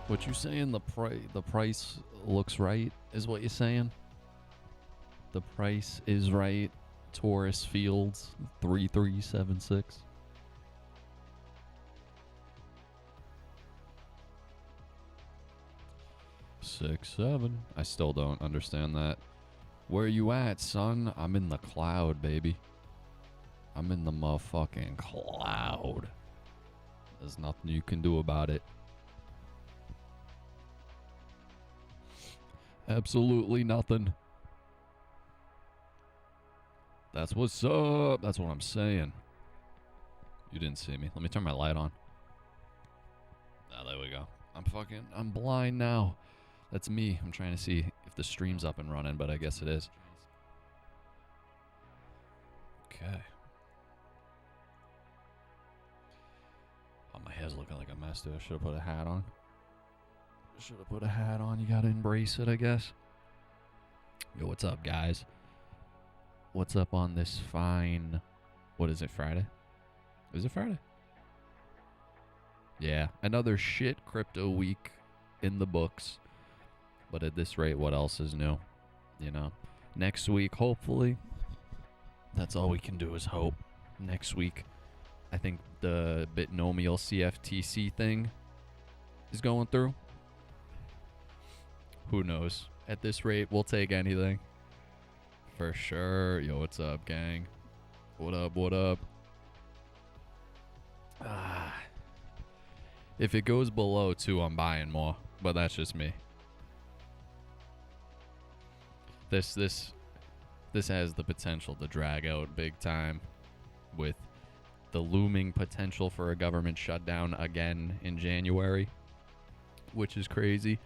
What you saying? The price looks right, is what you're saying? The price is right. Taurus Fields 3376. Six, 7. I still don't understand that. Where you at, son? I'm in the cloud, baby. I'm in the motherfucking cloud. There's nothing you can do about it. Absolutely nothing. That's what's up. That's what I'm saying. You didn't see me. Let me turn my light on. Ah, there we go. I'm blind now. That's me. I'm trying to see if the stream's up and running, but I guess it is. Okay. Oh, my hair's looking like a mess, dude. I should have put a hat on. You gotta embrace it, I guess. Yo, what's up, guys? What's up on this fine... What is it, Friday? Is it Friday? Yeah, another shit crypto week in the books. But at this rate, what else is new? You know? Next week, hopefully. That's all we can do is hope. Next week, I think the Bitnomial CFTC thing is going through. Who knows? At this rate, we'll take anything. For sure. Yo, what's up, gang? What up? If it goes below 2, I'm buying more. But that's just me. This has the potential to drag out big time with the looming potential for a government shutdown again in January, which is crazy.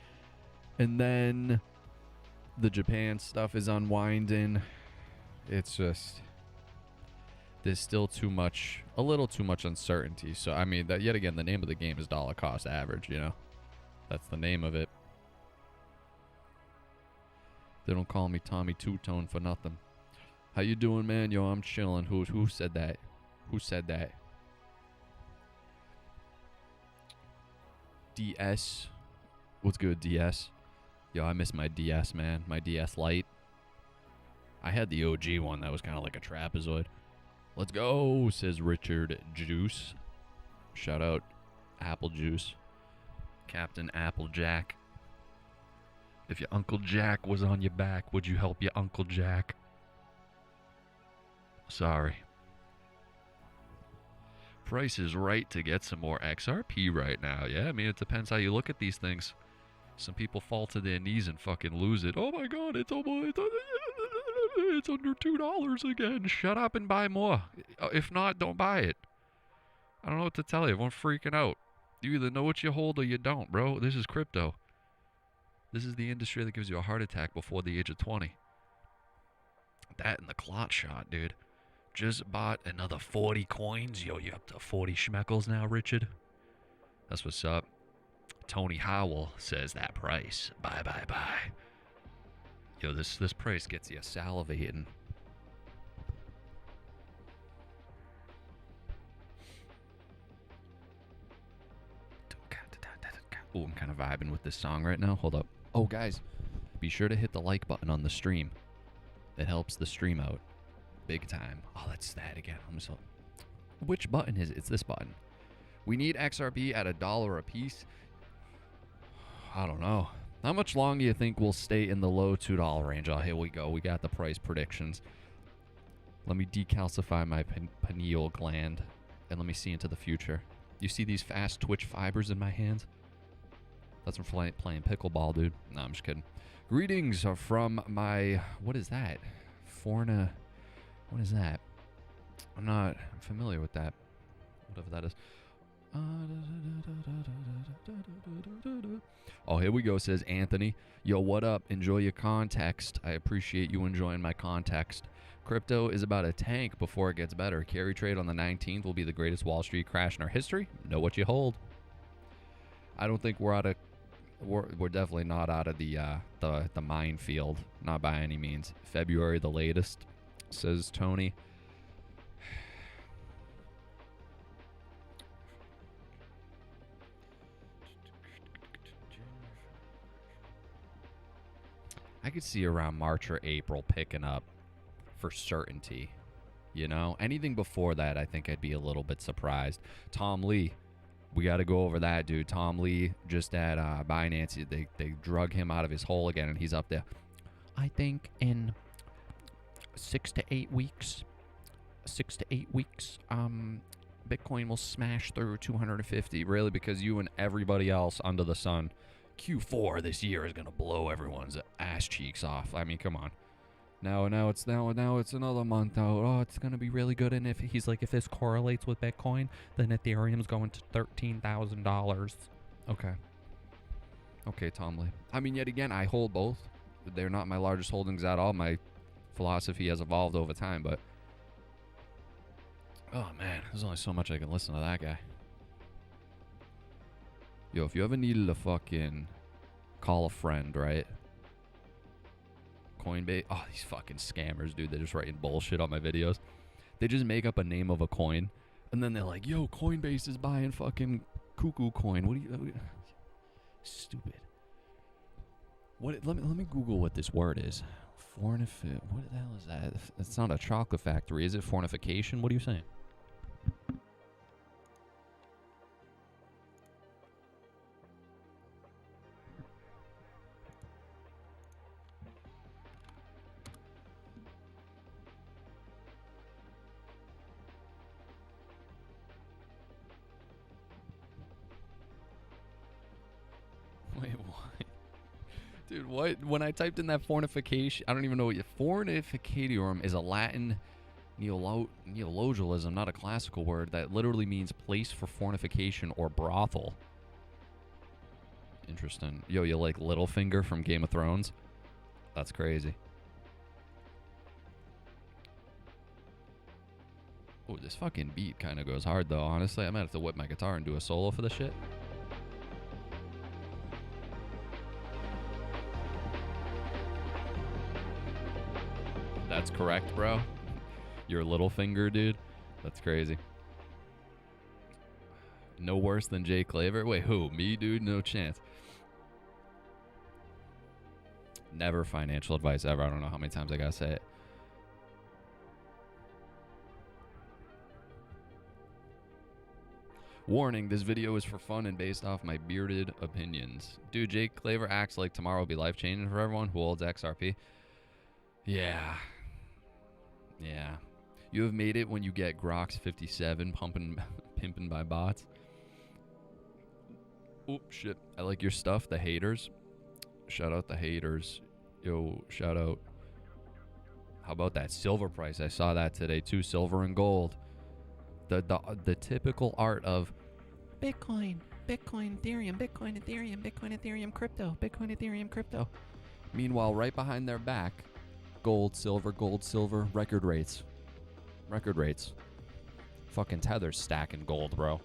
And then the Japan stuff is unwinding. It's just, there's still a little too much uncertainty. So, I mean, that yet again, the name of the game is dollar cost average, you know? That's the name of it. They don't call me Tommy Two-Tone for nothing. How you doing, man? Yo, I'm chilling. Who said that? Who said that? DS. What's good, DS? Yo, I miss my DS, man. My DS Lite. I had the OG one that was kind of like a trapezoid. Let's go, says Richard Juice. Shout out Apple Juice. Captain Applejack. If your Uncle Jack was on your back, would you help your Uncle Jack? Sorry. Price is right to get some more XRP right now. Yeah, I mean, it depends how you look at these things. Some people fall to their knees and fucking lose it. Oh my god, it's under $2 again. Shut up and buy more. If not, don't buy it. I don't know what to tell you. Everyone's freaking out. You either know what you hold or you don't, bro. This is crypto. This is the industry that gives you a heart attack before the age of 20. That and the clot shot, dude. Just bought another 40 coins. Yo, you up to 40 schmeckles now, Richard? That's what's up. Tony Howell says that price. Bye. Yo, this price gets you salivating. Oh, I'm kind of vibing with this song right now. Hold up. Oh, guys, be sure to hit the like button on the stream. It helps the stream out big time. Oh, that's that again. Which button is it? It's this button. We need XRP at $1 a piece. I don't know. How much longer do you think we'll stay in the low $2 range? Oh, here we go. We got the price predictions. Let me decalcify my pineal gland and let me see into the future. You see these fast twitch fibers in my hands? That's from playing pickleball, dude. No, I'm just kidding. Greetings are from my... What is that? What is that? I'm familiar with that. Whatever that is. Oh, here we go, says Anthony. Yo, what up? Enjoy your context. I appreciate you enjoying my context. Crypto is about a tank before it gets better. Carry trade on the 19th will be the greatest Wall Street crash in our history. Know what you hold. I don't think we're definitely not out of the minefield. Not by any means. February the latest, says Tony. I could see around March or April picking up for certainty. You know, anything before that, I think I'd be a little bit surprised. Tom Lee, we got to go over that, dude. Tom Lee just at Binance, they drug him out of his hole again, and he's up there. I think in 6 to 8 weeks, Bitcoin will smash through 250. Really, because you and everybody else under the sun, Q4 this year is gonna blow everyone's ass cheeks off. I mean, come on. Now it's another month out. Oh, it's gonna be really good. And if he's like, if this correlates with Bitcoin, then Ethereum's going to $13,000. Okay, Tom Lee. I mean, yet again, I hold both. They're not my largest holdings at all. My philosophy has evolved over time, but oh man, there's only so much I can listen to that guy. Yo, if you ever needed to fucking call a friend, right? Coinbase. Oh, these fucking scammers, dude. They're just writing bullshit on my videos. They just make up a name of a coin, and then they're like, yo, Coinbase is buying fucking cuckoo coin. What do you... Stupid. What? Let me Google what this word is. What the hell is that? It's not a chocolate factory, is it? Fornification? What are you saying? Wait, what? Dude, what? When I typed in that fornification, I don't even know what fornificatorum is. A Latin neologism, not a classical word, that literally means place for fornification or brothel. Interesting. Yo, you like Littlefinger from Game of Thrones? That's crazy. Oh, this fucking beat kind of goes hard, though. Honestly, I might have to whip my guitar and do a solo for this shit. That's correct, bro. You're Littlefinger, dude. That's crazy. No worse than Jay Claver? Wait, who? Me, dude? No chance. Never financial advice ever. I don't know how many times I gotta say it. Warning, this video is for fun and based off my bearded opinions. Dude, Jake Claver acts like tomorrow will be life-changing for everyone who holds XRP. Yeah. Yeah. You have made it when you get Grox 57 pimping by bots. Oh, shit. I like your stuff, the haters. Shout out the haters. Yo, shout out. How about that silver price? I saw that today too. Silver and gold. The typical art of Bitcoin, Ethereum, Bitcoin, Ethereum, crypto. Meanwhile, right behind their back, gold, silver, record rates. Fucking Tether's stacking gold, bro.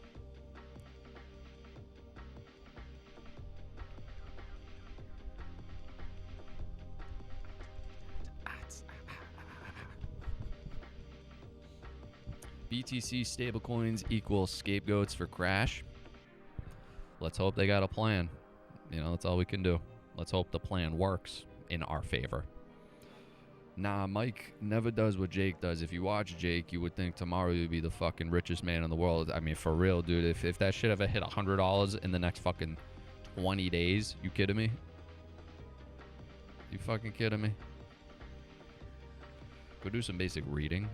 BTC stablecoins equals scapegoats for crash. Let's hope they got a plan. You know, that's all we can do. Let's hope the plan works in our favor. Nah, Mike never does what Jake does. If you watch Jake, you would think tomorrow you'd be the fucking richest man in the world. I mean, for real, dude. If that shit ever hit $100 in the next fucking 20 days, you kidding me? You fucking kidding me? Go do some basic reading.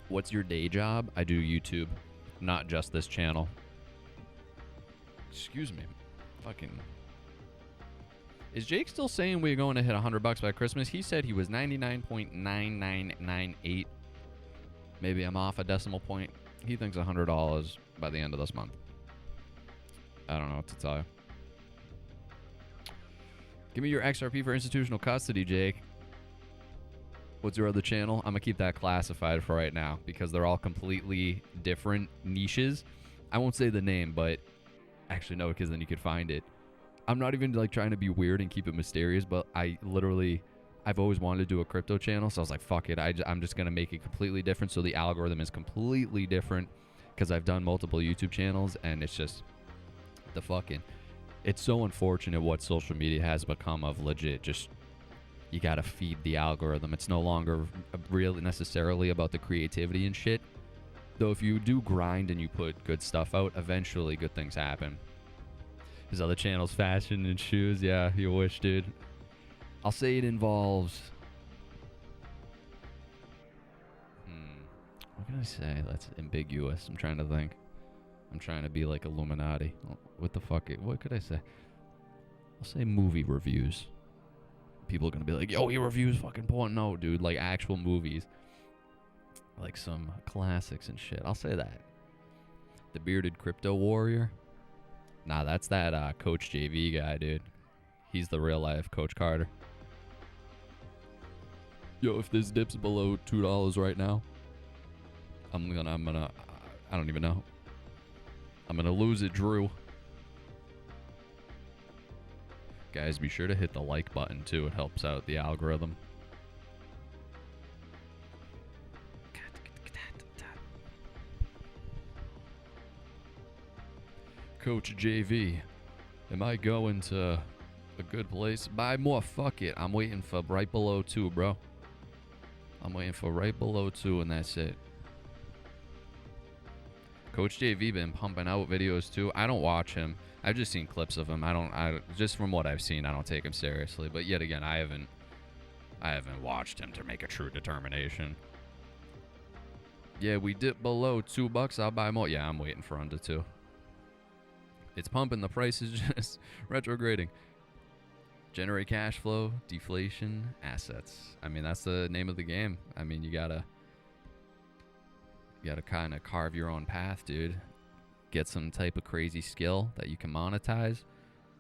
What's your day job? I do YouTube, not just this channel. Excuse me. Fucking... Is Jake still saying we're going to hit $100 by Christmas? He said he was 99.9998. Maybe I'm off a decimal point. He thinks $100 by the end of this month. I don't know what to tell you. Give me your XRP for institutional custody, Jake. What's your other channel? I'm going to keep that classified for right now because they're all completely different niches. I won't say the name, but actually no, because then you could find it. I'm not even like trying to be weird and keep it mysterious, but I've always wanted to do a crypto channel, so I was like, fuck it. I'm just going to make it completely different so the algorithm is completely different because I've done multiple YouTube channels and it's just the fucking It's so unfortunate what social media has become of legit just you gotta feed the algorithm. It's no longer really necessarily about the creativity and shit. Though if you do grind and you put good stuff out, eventually good things happen. His other channel's fashion and shoes. Yeah, you wish, dude. I'll say it involves... What can I say that's ambiguous? I'm trying to think. I'm trying to be like Illuminati. What the fuck? What could I say? I'll say movie reviews. People are gonna be like, yo, he reviews fucking porn. No, dude, like actual movies. Like some classics and shit. I'll say that. The Bearded Crypto Warrior. Nah, that's that Coach JV guy, dude. He's the real life Coach Carter. Yo, if this dips below $2 right now, I'm gonna, I don't even know. I'm gonna lose it, Drew. Guys, be sure to hit the like button too. It helps out the algorithm. Coach JV, am I going to a good place? Buy more. Fuck it. I'm waiting for right below 2, bro. I'm waiting for right below 2, and that's it. Coach JV been pumping out videos too. I don't watch him. I've just seen clips of him. Just from what I've seen, I don't take him seriously. But yet again, I haven't watched him to make a true determination. Yeah, we dip below $2. I'll buy more. Yeah, I'm waiting for under 2. It's pumping. The price is just retrograding. Generate cash flow, deflation, assets. I mean, that's the name of the game. I mean, you gotta kind of carve your own path, dude. Get some type of crazy skill that you can monetize,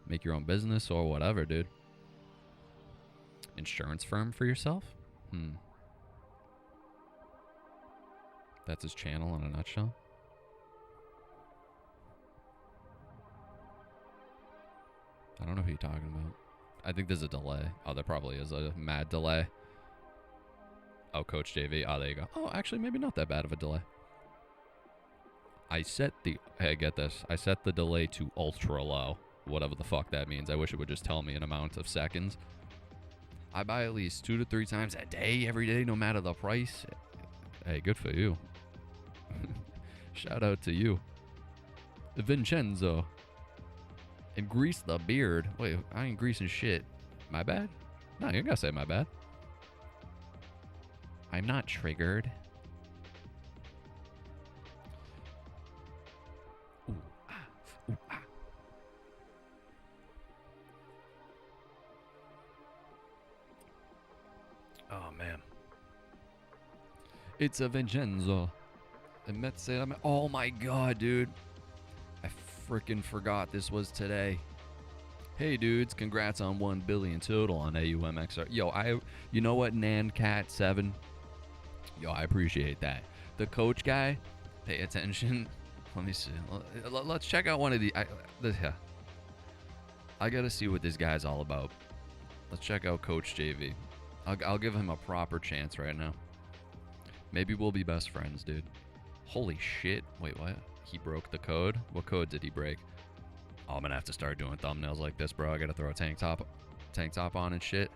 make your own business or whatever, dude. Insurance firm for yourself? That's his channel in a nutshell. I don't know who you're talking about. I think there's a delay. Oh, there probably is a mad delay. Oh, Coach JV. Oh, there you go. Oh, actually, maybe not that bad of a delay. Hey, get this. I set the delay to ultra low. Whatever the fuck that means. I wish it would just tell me an amount of seconds. I buy at least 2 to 3 times a day, every day, no matter the price. Hey, good for you. Shout out to you. Vincenzo. And grease the beard. Wait, I ain't greasing shit. My bad? No, you ain't gotta say my bad. I'm not triggered. Ooh, ah, ooh, ah. Oh, man. It's a Vincenzo. Oh, my God, dude. I freaking forgot this was today. Hey, dudes. Congrats on 1 billion total on AUMXR. Yo, you know what, NanCat7? Yo, I appreciate that. The coach guy, pay attention. Let me see. Let's check out one of the... I gotta see what this guy's all about. Let's check out Coach JV. I'll give him a proper chance right now. Maybe we'll be best friends, dude. Holy shit. Wait, what? He broke the code? What code did he break? Oh, I'm gonna have to start doing thumbnails like this, bro. I gotta throw a tank top on and shit.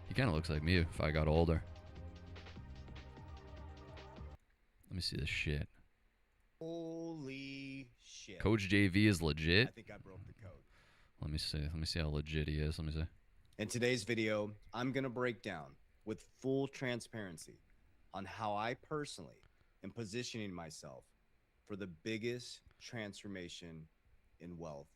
He kind of looks like me if I got older. Let me see this shit. Holy shit. Coach JV is legit? I think I broke the code. Let me see. Let me see how legit he is. Let me see. In today's video, I'm going to break down with full transparency on how I personally am positioning myself for the biggest transformation in wealth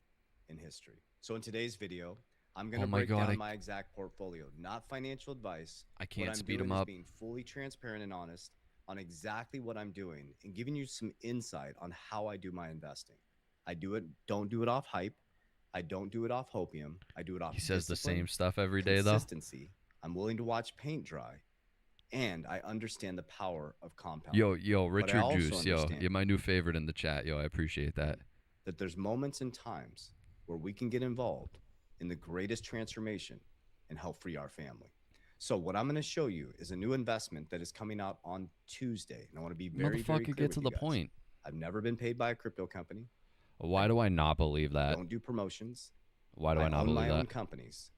in history. So in today's video, I'm going to break down my exact portfolio, not financial advice. I can't speed him up. Being fully transparent and honest on exactly what I'm doing and giving you some insight on how I do my investing. I don't do it off hype. I don't do it off hopium. I do it off. He says the same stuff every day, though. Consistency. I'm willing to watch paint dry, and I understand the power of compounding. Yo, Richard Juice, yo, you're my new favorite in the chat, yo. I appreciate that. That there's moments and times where we can get involved in the greatest transformation and help free our family. So what I'm going to show you is a new investment that is coming out on Tuesday, and I want to be very clear get to the point. I've never been paid by a crypto company. Why do I not believe that? Don't do promotions. Why do I I not own believe my own that? companies.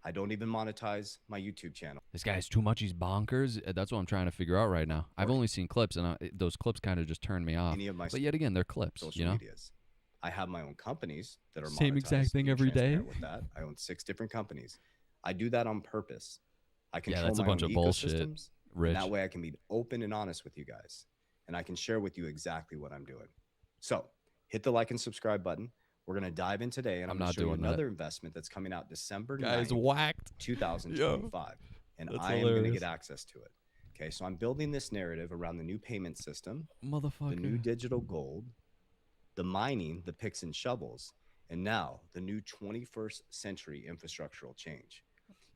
I don't even monetize my YouTube channel. This guy's too much. He's bonkers. That's what I'm trying to figure out right now. I've Or only seen clips, and those clips kind of just turn me off. any of my But yet again, they're clips, social you know? medias. I have my own companies that are Same monetized. exact So thing being every day. transparent with that, I own 6 different companies. I do that on purpose. I Yeah, control that's a my bunch own of bullshit, ecosystems, and that Rich. way I can be open and honest with you guys, and I can share with you exactly what I'm doing. So hit the like and subscribe button. We're going to dive in today, and I'm I'm going not to show you doing that. another investment that's coming out December Guy's 9th, whacked. Yo, 2025, and that's I am going to hilarious. get access to it. Okay, so I'm building this narrative around the new payment system, the new Motherfucker. digital gold, the mining, the picks and shovels, and now the new 21st century infrastructural change.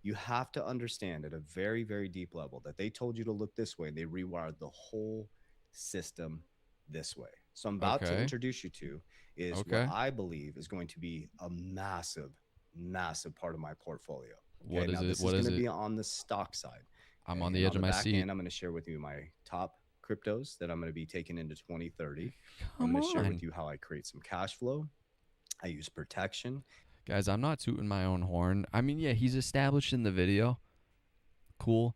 You have to understand at a very, very deep level that they told you to look this way and they rewired the whole system this way. So I'm about to Okay. introduce you to is what Okay. I believe is going to be a massive, massive part of my portfolio. Okay, What is now it? this What is going is to it? be on the stock side. I'm Okay, on the and edge on of the my back seat. end, I'm going to share with you my top cryptos that I'm going to be taking into 2030. I'm Come going to share on. with you how I create some cash flow. I use protection. Guys, I'm not tooting my own horn. I mean, yeah, he's established in the video. Cool.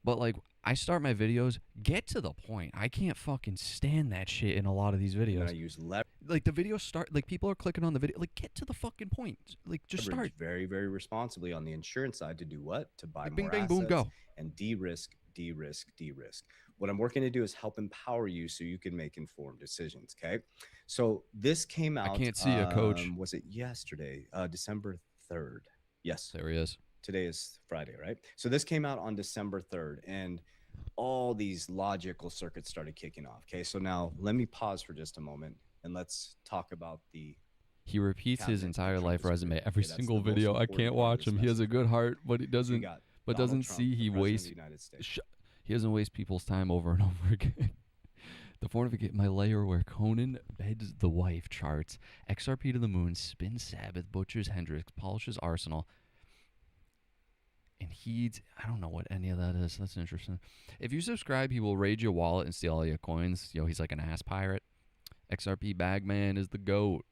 But like I start my videos, get to the point. I can't fucking stand that shit in a lot of these And then I videos. use Like the videos start like people are clicking on the video. Like get to the fucking point. Like just leverage start. very, very responsibly on the insurance side to do what? To buy Like bing more bang boom assets go. and de-risk, de-risk, de-risk. What I'm working to do is help empower you so you can make informed decisions. Okay. So this came I out, can't see a coach. was it yesterday, December 3rd? Yes. There he is. Today is Friday, right? So this came out on December 3rd, and all these logical circuits started kicking off. Okay. So now let me pause for just a moment and let's talk about the He repeats his cabinet that entire Trump life has resume created. every Okay, that's single the most video. I important can't part of watch this him. He has a message good right here. heart, but he So you doesn't got but Donald doesn't Trump, see the he president of wastes the United States. he doesn't waste people's time over and over again. The fortificate my layer where Conan beds the wife charts, XRP to the moon, spins Sabbath, butchers Hendrix, polishes Arsenal, and heeds. I don't know what any of that is. That's interesting. If you subscribe, he will raid your wallet and steal all your coins. Yo, he's like an ass pirate. XRP Bagman is the GOAT.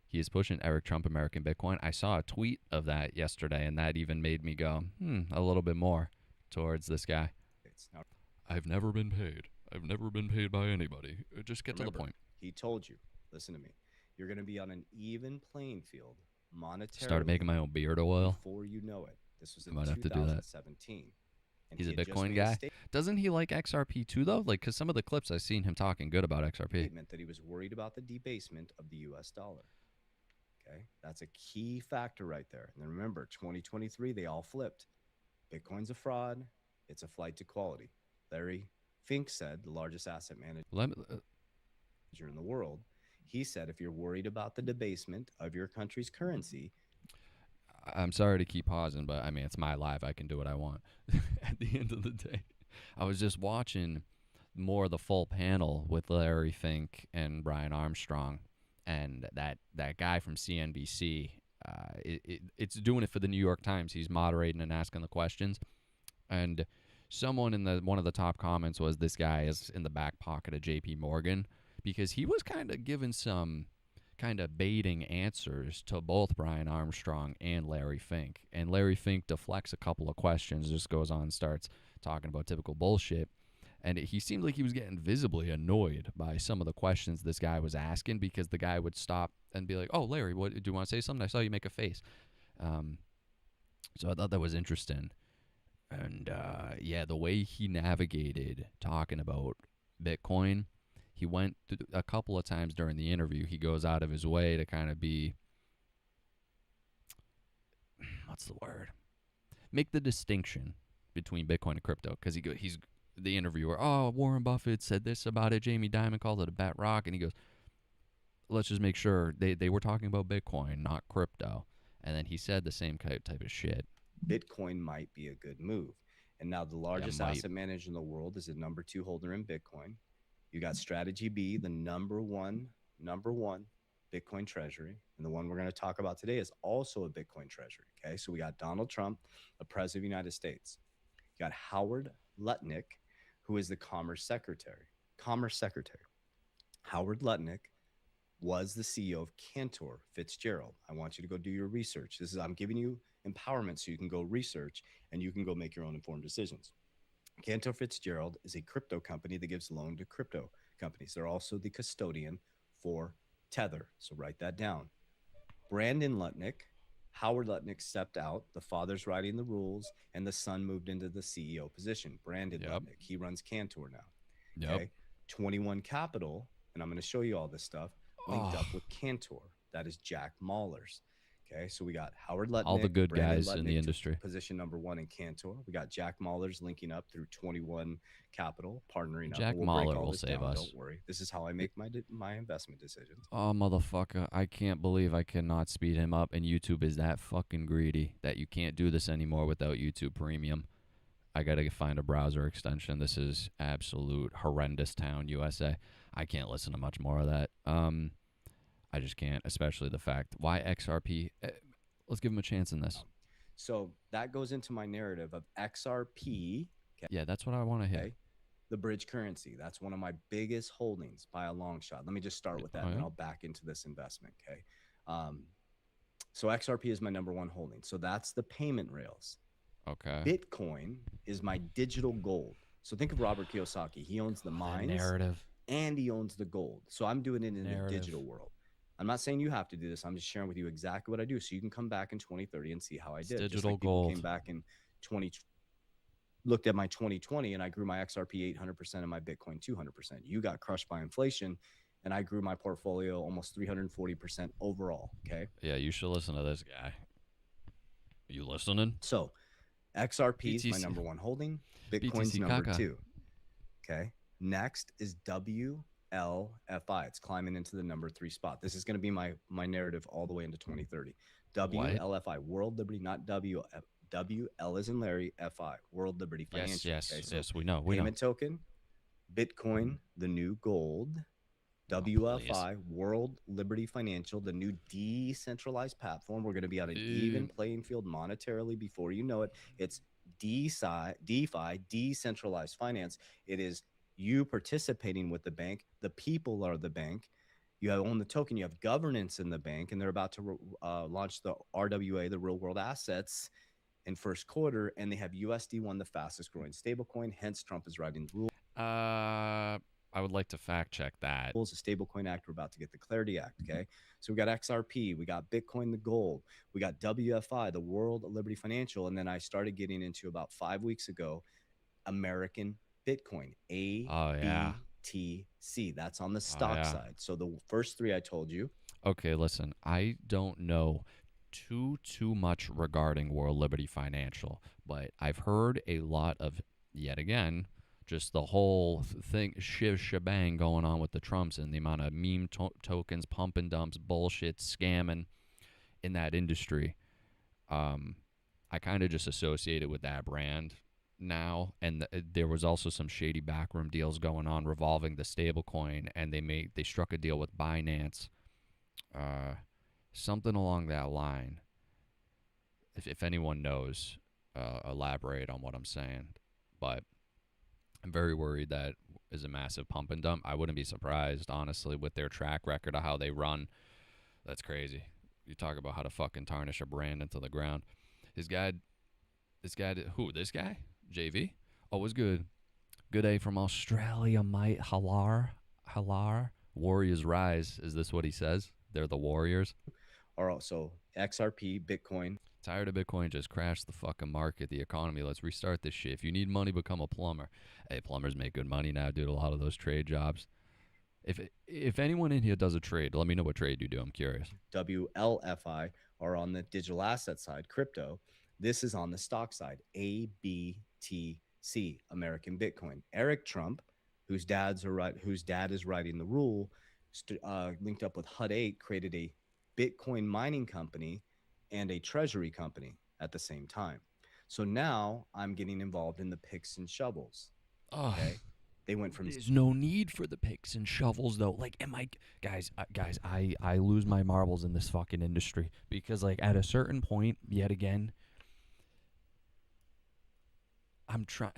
He is pushing Eric Trump American Bitcoin. I saw a tweet of that yesterday, and that even made me go, a little bit more towards this guy. Now, I've never been paid. I've never been paid by anybody. Just get to the remember, point. he told you, listen to me, you're going to be on an even playing field monetarily Started making my own beard oil. before you know it. This was I in might have to do that. 2017. And He's a he had just Bitcoin made guy. Doesn't he like XRP too, though? Like, because some of the clips I've seen him talking good about XRP. statement that he was worried about the debasement of the US dollar. Okay, that's a key factor right there. And then remember, 2023, they all flipped. Bitcoin's a fraud. It's a flight to quality. Larry Fink said, the largest asset manager in the world, he said, if you're worried about the debasement of your country's currency, I'm sorry to keep pausing, but I mean, it's my live. I can do what I want at the end of the day. I was just watching more of the full panel with Larry Fink and Brian Armstrong, and that guy from CNBC. It's doing it for the New York Times. He's moderating and asking the questions, and someone in one of the top comments was, "This guy is in the back pocket of J.P. Morgan," because he was kind of giving some kind of baiting answers to both Brian Armstrong and Larry Fink. And Larry Fink deflects a couple of questions, just goes on and starts talking about typical bullshit. And he seemed like he was getting visibly annoyed by some of the questions this guy was asking, because the guy would stop and be like, "Oh, Larry, what do you want to say something? I saw you make a face." So I thought that was interesting. And yeah, the way he navigated talking about Bitcoin, he went a couple of times during the interview. He goes out of his way to kind of be, what's the word? Make the distinction between Bitcoin and crypto, because he's the interviewer. "Oh, Warren Buffett said this about it. Jamie Dimon called it a bat rock," and he goes, "Let's just make sure they were talking about Bitcoin, not crypto." And then he said the same type of shit. Bitcoin might be a good move. And now the largest asset manager in the world is the number 2 holder in Bitcoin. You got Strategy B, the number one Bitcoin treasury. And the one we're going to talk about today is also a Bitcoin treasury. Okay. So we got Donald Trump, the president of the United States. You got Howard Lutnick, who is the Commerce Secretary. Howard Lutnick was the CEO of Cantor Fitzgerald. I want you to go do your research. I'm giving you empowerment so you can go research and you can go make your own informed decisions. Cantor Fitzgerald is a crypto company that gives loan to crypto companies. They're also the custodian for Tether. So write that down. Brandon Lutnick, Howard Lutnick stepped out. The father's writing the rules, and the son moved into the CEO position. Brandon Lutnick, he runs Cantor now. Okay. 21 Capital, and I'm going to show you all this stuff, linked up with Cantor. That is Jack Mahler's. Okay, so we got Howard Lutnick, all the good Brandon guys Lutnick in the industry. Position number 1 in Cantor. We got Jack Mahler's linking up through 21 Capital, partnering up. Jack Mahler will save us. Don't worry. This is how I make my investment decisions. Oh, motherfucker. I can't believe I cannot speed him up, and YouTube is that fucking greedy that you can't do this anymore without YouTube Premium. I got to find a browser extension. This is absolute horrendous town, USA. I can't listen to much more of that. I just can't, especially the fact why XRP. Let's give him a chance in this. So that goes into my narrative of XRP. Okay? Yeah, that's what I want to hear. The bridge currency. That's one of my biggest holdings by a long shot. Let me just start with that, and I'll back into this investment. Okay. So XRP is my number 1 holding. So that's the payment rails. Okay. Bitcoin is my digital gold. So think of Robert Kiyosaki. He owns the mines, narrative, and he owns the gold. So I'm doing it in the digital world. I'm not saying you have to do this. I'm just sharing with you exactly what I do, so you can come back in 2030 and see how I did. Digital like gold. Came back in looked at my 2020, and I grew my XRP 800% and my Bitcoin 200%. You got crushed by inflation, and I grew my portfolio almost 340% overall. Okay. Yeah, you should listen to this guy. Are you listening? So XRP is my number 1 holding. Bitcoin's BTC number Kaka. 2. Okay. Next is WLFI. It's climbing into the number 3 spot. This is going to be my narrative all the way into 2030. WLFI, World Liberty, not WL as in Larry, FI, World Liberty Financial. Yes, okay, so yes, we know. Payment token, Bitcoin, the new gold. WFI, World Liberty Financial, the new decentralized platform. We're going to be on an even playing field monetarily before you know it. It's DeFi, decentralized finance. It is you participating with the bank. The people are the bank. You own the token. You have governance in the bank, and they're about to launch the RWA, the real world assets, in first quarter, and they have USD1, the fastest growing stablecoin. Hence, Trump is writing the rules. I would like to fact check that. The Stablecoin Act, we're about to get the Clarity Act, okay? So we got XRP, we got Bitcoin, the gold, we got WFI, the World Liberty Financial, and then I started getting into about 5 weeks ago, American Bitcoin, ABTC. That's on the stock side. So the first 3 I told you. Okay, listen, I don't know too much regarding World Liberty Financial, but I've heard a lot of, yet again, just the whole thing, shebang going on with the Trumps and the amount of meme tokens, pump and dumps, bullshit, scamming in that industry. I kind of just associate it with that brand now. And there was also some shady backroom deals going on revolving the stablecoin, and they struck a deal with Binance, something along that line. If anyone knows, elaborate on what I'm saying. But I'm very worried that is a massive pump and dump. I wouldn't be surprised, honestly, with their track record of how they run. That's crazy. You talk about how to fucking tarnish a brand into the ground. This guy, who? This guy? JV? Oh, was good. Good A from Australia, mate. Halar. Warriors rise. Is this what he says? They're the Warriors? All right, so XRP, Bitcoin. Tired of Bitcoin, just crashed the fucking market, the economy. Let's restart this shit. If you need money, become a plumber. Hey, plumbers make good money now, dude. A lot of those trade jobs. If anyone in here does a trade, let me know what trade you do. I'm curious. WLFI are on the digital asset side, crypto. This is on the stock side, ABTC, American Bitcoin. Eric Trump, whose dad is writing the rule, linked up with HUD-8, created a Bitcoin mining company and a treasury company at the same time. So now I'm getting involved in the picks and shovels. Okay. They went from There's no need for the picks and shovels though. Like, guys, I lose my marbles in this fucking industry because, like, at a certain point, yet again, I'm trying.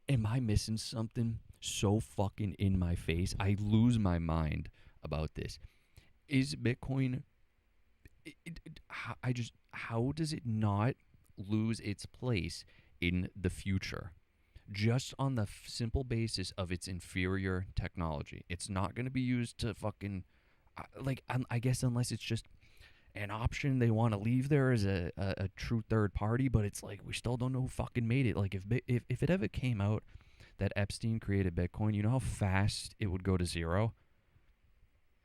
Am I missing something so fucking in my face? I lose my mind about this. Is Bitcoin, how does it not lose its place in the future? Just on the simple basis of its inferior technology. It's not going to be used to fucking, I guess, unless it's just an option they want to leave there as a true third party, but it's like we still don't know who fucking made it. Like if it ever came out that Epstein created Bitcoin, you know how fast it would go to zero?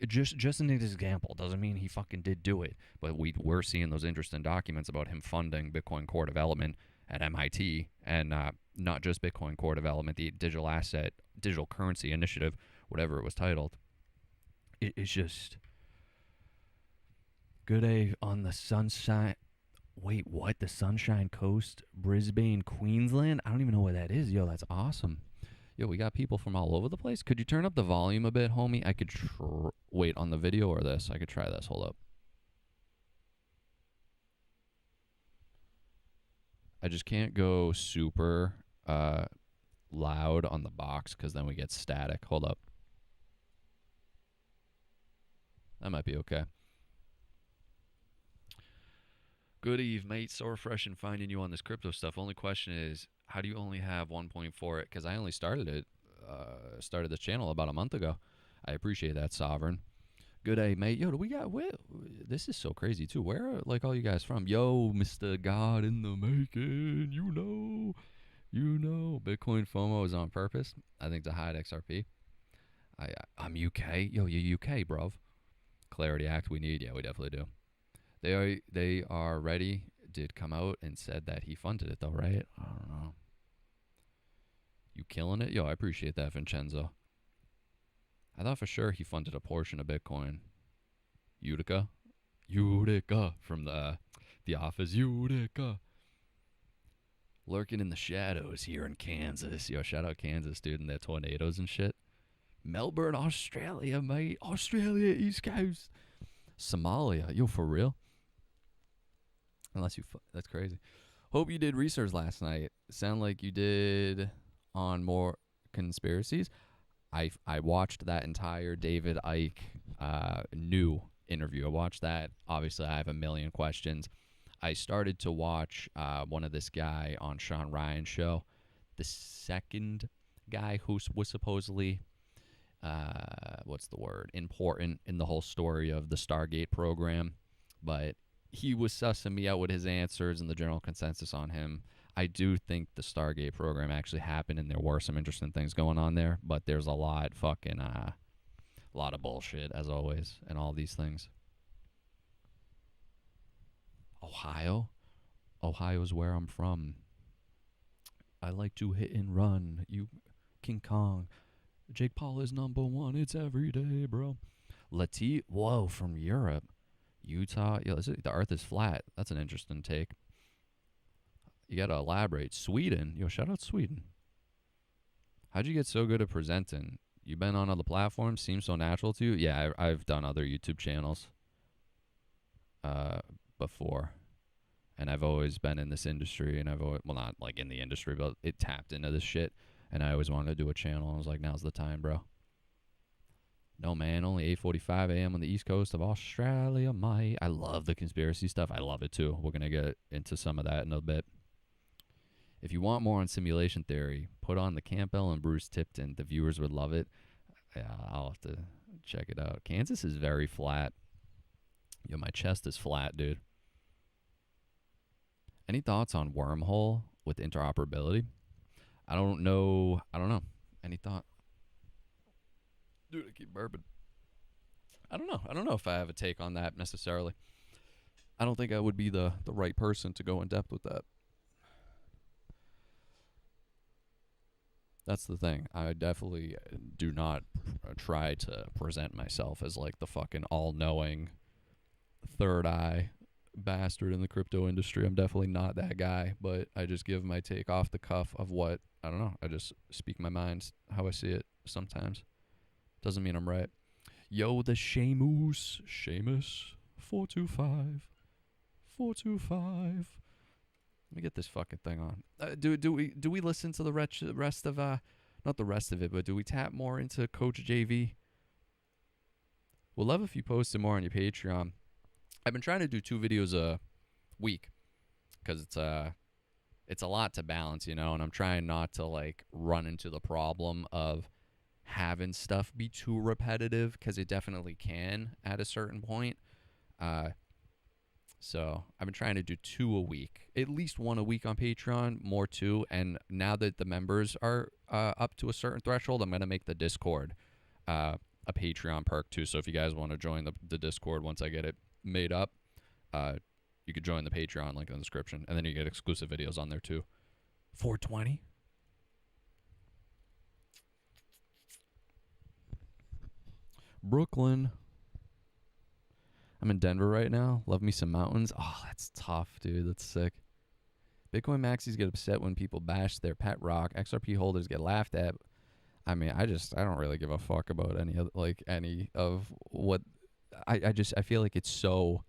Just an example doesn't mean he fucking did do it, but we're seeing those interesting documents about him funding Bitcoin core development at MIT, and not just Bitcoin core development, the digital currency initiative, whatever it was titled. It's just good day on the sunshine. Wait, what? The Sunshine Coast, Brisbane, Queensland? I don't even know where that is. Yo, that's awesome. Yo, we got people from all over the place. Could you turn up the volume a bit, homie? I could wait on the video or this. I could try this. Hold up. I just can't go super loud on the box because then we get static. Hold up. That might be okay. Good eve, mate. So refreshing finding you on this crypto stuff. Only question is, how do you only have 1.4? Because I only started the channel about a month ago. I appreciate that, Sovereign. Good day, mate. Yo, do we got this is so crazy too. Where are like all you guys from? Yo, Mr. God in the making. You know. Bitcoin FOMO is on purpose. I think to hide XRP. I'm UK. Yo, you UK, bruv. Clarity Act we need. Yeah, we definitely do. They are ready. Did come out and said that he funded it though, right? I don't know. You killing it? Yo, I appreciate that, Vincenzo. I thought for sure he funded a portion of Bitcoin. Utica from the Office. Utica. Lurking in the shadows here in Kansas. Yo, shout out Kansas, dude, and their tornadoes and shit. Melbourne, Australia, mate. Australia, East Coast. Somalia. Yo, for real? Unless that's crazy. Hope you did research last night. Sound like you did on more conspiracies. I watched that entire David Icke new interview. I watched that. Obviously, I have a million questions. I started to watch one of this guy on Sean Ryan's show. The second guy who was supposedly, important in the whole story of the Stargate program. But he was sussing me out with his answers and the general consensus on him. I do think the Stargate program actually happened and there were some interesting things going on there, but there's a lot of bullshit as always and all these things. Ohio's where I'm from. I like to hit and run. You King Kong. Jake Paul is number one. It's every day, bro. Whoa, from Europe. Utah. Yo, the earth is flat. That's an interesting take. You got to elaborate. Sweden. Yo, shout out Sweden. How'd you get so good at presenting? You been on other platforms? Seems so natural to you? Yeah, I've done other YouTube channels before. And I've always been in this industry. And I've always, well, not like in the industry, but it tapped into this shit. And I always wanted to do a channel. I was like, now's the time, bro. No, man, only 8:45 a.m. on the east coast of Australia, mate. I love the conspiracy stuff. I love it, too. We're going to get into some of that in a bit. If you want more on simulation theory, put on the Campbell and Bruce Tipton. The viewers would love it. Yeah, I'll have to check it out. Kansas is very flat. Yo, my chest is flat, dude. Any thoughts on wormhole with interoperability? I don't know. Any thought? Dude, I keep burping. I don't know. I don't know if I have a take on that necessarily. I don't think I would be the right person to go in depth with that. That's the thing. I definitely do not try to present myself as like the fucking all-knowing third eye bastard in the crypto industry. I'm definitely not that guy, but I just give my take off the cuff of what, I don't know. I just speak my mind how I see it sometimes. Doesn't mean I'm right. Yo, the Seamus 425. Let me get this fucking thing on. Do we listen to the rest of not the rest of it, but do we tap more into Coach JV? We'll love if you posted more on your Patreon. I've been trying to do 2 videos a week because it's a lot to balance, and I'm trying not to like run into the problem of having stuff be too repetitive, because it definitely can at a certain point. So I've been trying to do 2 a week, at least 1 a week on Patreon, more 2. And now that the members are up to a certain threshold, I'm going to make the Discord a Patreon perk too. So if you guys want to join the Discord once I get it made up, you could join the Patreon link in the description, and then you get exclusive videos on there too. 420. Brooklyn. I'm in Denver right now. Love me some mountains. Oh, that's tough, dude. That's sick. Bitcoin maxis get upset when people bash their pet rock. XRP holders get laughed at. I mean, I don't really give a fuck about any of what I feel like it's so,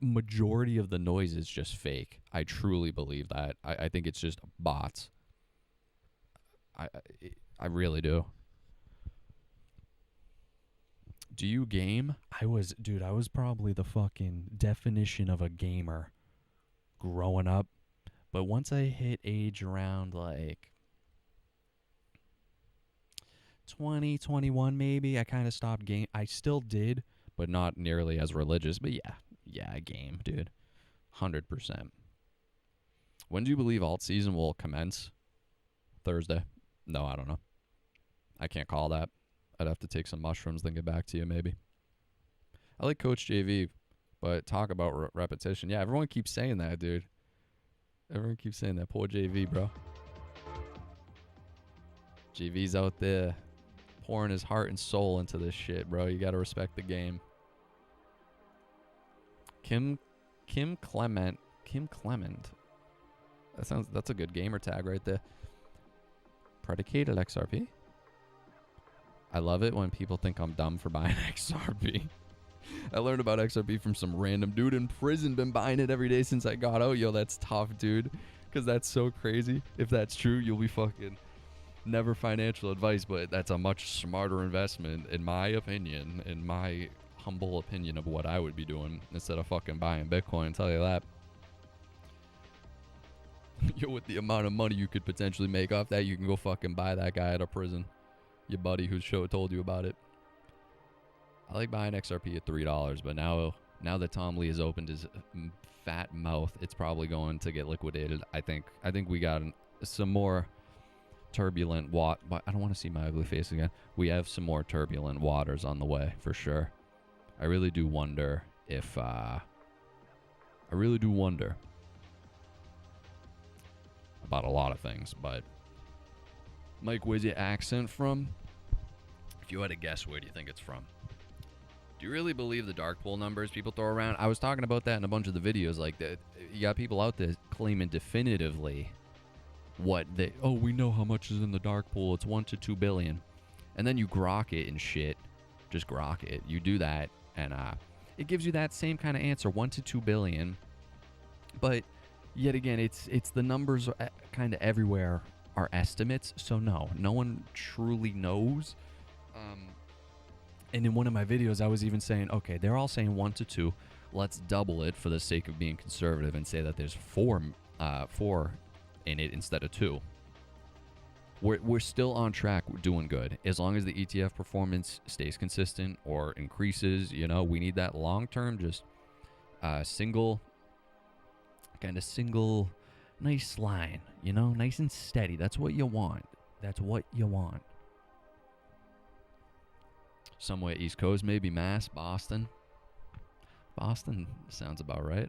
majority of the noise is just fake. I truly believe that. I think it's just bots. I really do. Do you game? I was probably the fucking definition of a gamer growing up. But once I hit age around like 20, 21 maybe, I kind of stopped game. I still did, but not nearly as religious. But yeah, I game, dude. 100%. When do you believe alt season will commence? Thursday. No, I don't know. I can't call that. I'd have to take some mushrooms, then get back to you maybe. I like Coach JV, but talk about repetition. Yeah, everyone keeps saying that, dude. Everyone keeps saying that. Poor JV, bro. JV's out there pouring his heart and soul into this shit, bro. You got to respect the game. Kim Clement. That's a good gamer tag right there. Predicated XRP. I love it when people think I'm dumb for buying XRP. I learned about XRP from some random dude in prison. Been buying it every day since I got out. Yo, that's tough, dude. Because that's so crazy. If that's true, you'll be fucking never financial advice, but that's a much smarter investment, in my opinion, in my humble opinion of what I would be doing instead of fucking buying Bitcoin. I'll tell you that. Yo, with the amount of money you could potentially make off that, you can go fucking buy that guy out of prison. Your buddy who told you about it. I like buying XRP at $3, but now that Tom Lee has opened his fat mouth, it's probably going to get liquidated. I think we got some more turbulent I don't want to see my ugly face again. We have some more turbulent waters on the way for sure. I really do wonder if about a lot of things, but Mike, where's your accent from? If you had to guess, where do you think it's from? Do you really believe the dark pool numbers people throw around? I was talking about that in a bunch of the videos. Like, that, you got people out there claiming definitively we know how much is in the dark pool. It's 1 to 2 billion. And then you grok it and shit. Just grok it. You do that, and it gives you that same kind of answer, 1 to 2 billion. But yet again, it's the numbers kind of everywhere are estimates. So no one truly knows. And in one of my videos, I was even saying, okay, they're all saying 1 to 2. Let's double it for the sake of being conservative and say that there's 4 in it instead of 2. We're still on track. We're doing good. As long as the ETF performance stays consistent or increases, we need that long-term, just single, nice line, nice and steady. That's what you want. Somewhere East Coast, maybe Mass, Boston. Boston sounds about right.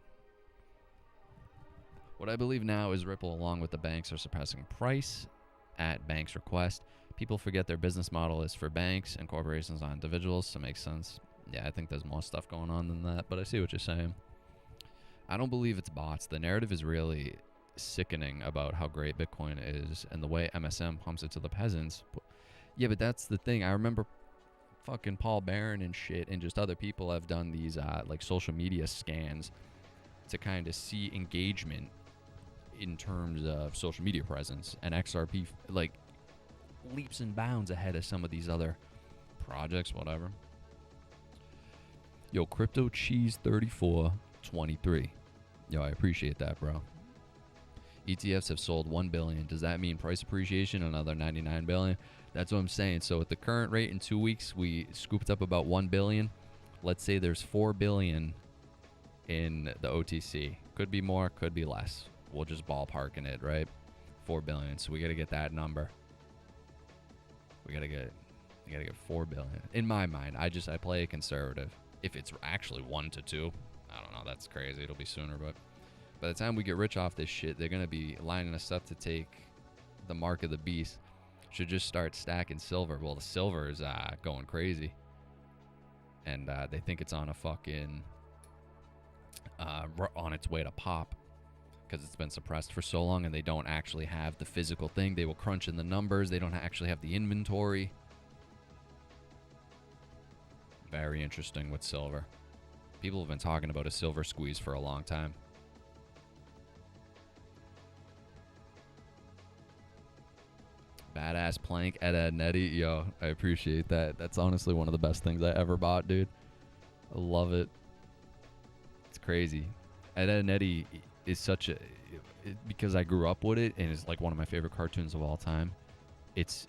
What I believe now is Ripple, along with the banks, are suppressing price at banks' request. People forget their business model is for banks and corporations, not individuals, so it makes sense. Yeah, I think there's more stuff going on than that, but I see what you're saying. I don't believe it's bots. The narrative is really sickening about how great Bitcoin is and the way MSM pumps it to the peasants. Yeah, but that's the thing. I remember fucking Paul Barron and shit and just other people have done these like social media scans to kind of see engagement in terms of social media presence, and XRP like leaps and bounds ahead of some of these other projects, whatever. Yo, Crypto Cheese 3423. Yo, I appreciate that, bro. ETFs have sold 1 billion. Does that mean price appreciation another 99 billion? That's what I'm saying. So at the current rate, in 2 weeks, we scooped up about 1 billion. Let's say there's 4 billion in the OTC. Could be more, could be less. We'll just ballpark in it, right? 4 billion. So we got to get that number. We got to get 4 billion. In my mind, I play a conservative. If it's actually 1 to 2, I don't know. That's crazy. It'll be sooner, but by the time we get rich off this shit, they're going to be lining us up to take the mark of the beast. Should just start stacking silver. Well, the silver is going crazy. And they think it's on a fucking, on its way to pop. Because it's been suppressed for so long and they don't actually have the physical thing. They will crunch in the numbers. They don't actually have the inventory. Very interesting with silver. People have been talking about a silver squeeze for a long time. Badass plank at Ed Netty. Yo, I appreciate that. That's honestly one of the best things I ever bought, dude. I love it. It's crazy. Ed Netty is such a... because I grew up with it and it's like one of my favorite cartoons of all time. It's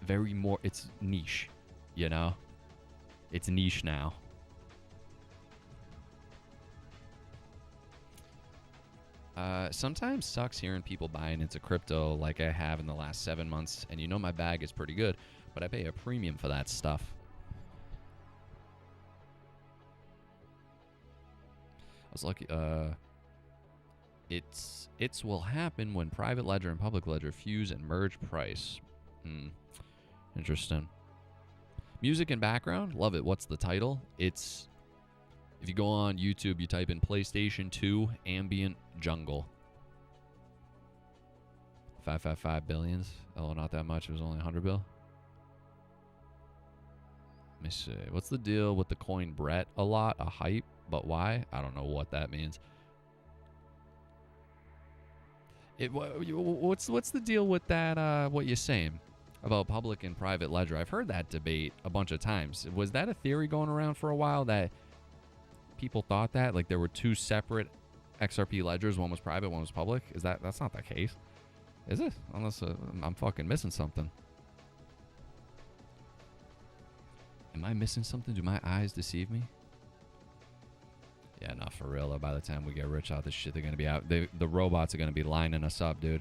very more... it's niche, you know? It's niche now. Sometimes sucks hearing people buying into crypto like I have in the last 7 months. And you know my bag is pretty good, but I pay a premium for that stuff. I was lucky. It's will happen when private ledger and public ledger fuse and merge price. Interesting. Music and background, love it. What's the title? It's, if you go on YouTube, you type in PlayStation 2 Ambient Jungle. 555 billions. Oh, not that much. It was only 100 bill. Let me see. What's the deal with the coin Brett? A lot, a hype, but why? I don't know what that means. What's the deal with that? What you're saying about public and private ledger? I've heard that debate a bunch of times. Was that a theory going around for a while that people thought that like there were two separate XRP ledgers? One was private, one was public. That's not the case, is it? Unless I'm fucking missing something. Am I missing something? Do my eyes deceive me? Yeah, not for real though. By the time we get rich out this shit, they're gonna be out. The robots are gonna be lining us up, dude.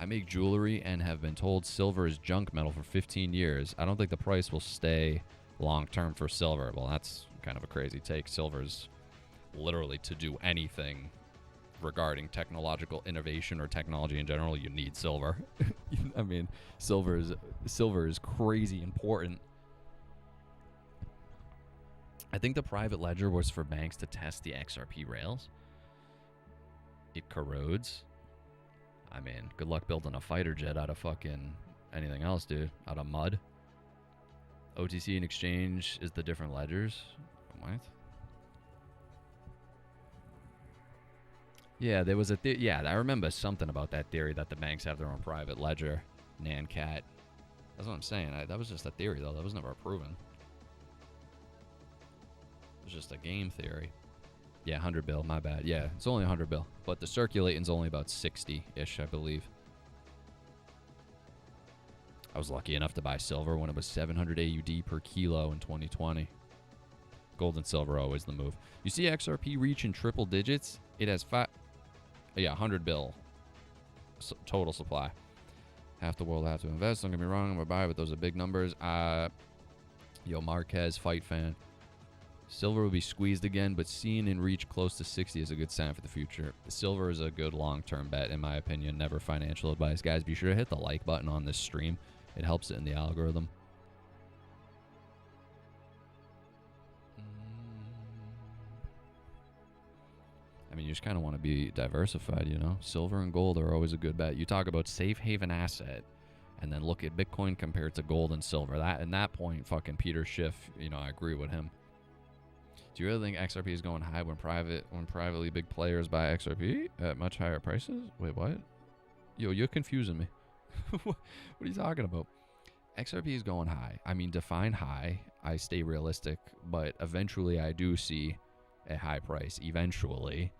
I make jewelry and have been told silver is junk metal for 15 years. I don't think the price will stay long term for silver. Well, that's kind of a crazy take. Silver's literally, to do anything regarding technological innovation or technology in general, you need silver. I mean, silver is crazy important. I think the private ledger was for banks to test the XRP rails. It corrodes. I mean, good luck building a fighter jet out of fucking anything else, dude. Out of mud. OTC and exchange is the different ledgers. What? Yeah, there was a yeah, I remember something about that theory that the banks have their own private ledger. NanCat. That's what I'm saying. That was just a theory, though. That was never proven. It was just a game theory. Yeah, 100 bill, my bad. Yeah, it's only 100 bill. But the circulating's only about 60-ish, I believe. I was lucky enough to buy silver when it was 700 AUD per kilo in 2020. Gold and silver always the move. You see XRP reaching triple digits? It has 100 bill total supply. Half the world have to invest. Don't get me wrong, I'm going to buy, but those are big numbers. Yo, Marquez, fight fan. Silver will be squeezed again, but seeing and reach close to 60 is a good sign for the future. Silver is a good long-term bet, in my opinion. Never financial advice. Guys, be sure to hit the like button on this stream. It helps it in the algorithm. I mean, you just kind of want to be diversified, you know? Silver and gold are always a good bet. You talk about safe haven asset, and then look at Bitcoin compared to gold and silver. That, at that point, fucking Peter Schiff, you know, I agree with him. Do you really think XRP is going high when privately big players buy XRP at much higher prices? Wait, what? Yo, you're confusing me. What are you talking about? XRP is going high. I mean, define high. I stay realistic, but eventually I do see a high price. Eventually,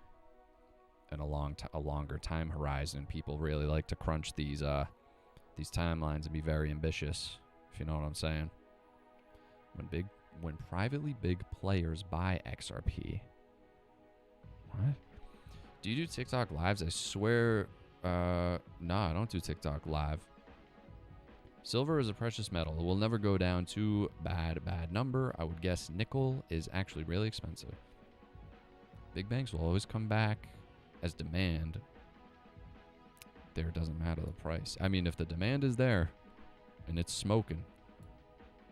in a longer time horizon, people really like to crunch these timelines and be very ambitious. If you know what I'm saying. When privately big players buy XRP. What? Do you do TikTok lives? I swear, nah, I don't do TikTok live. Silver is a precious metal. It will never go down to bad number. I would guess nickel is actually really expensive. Big banks will always come back as demand. There doesn't matter the price. I mean, if the demand is there and it's smoking,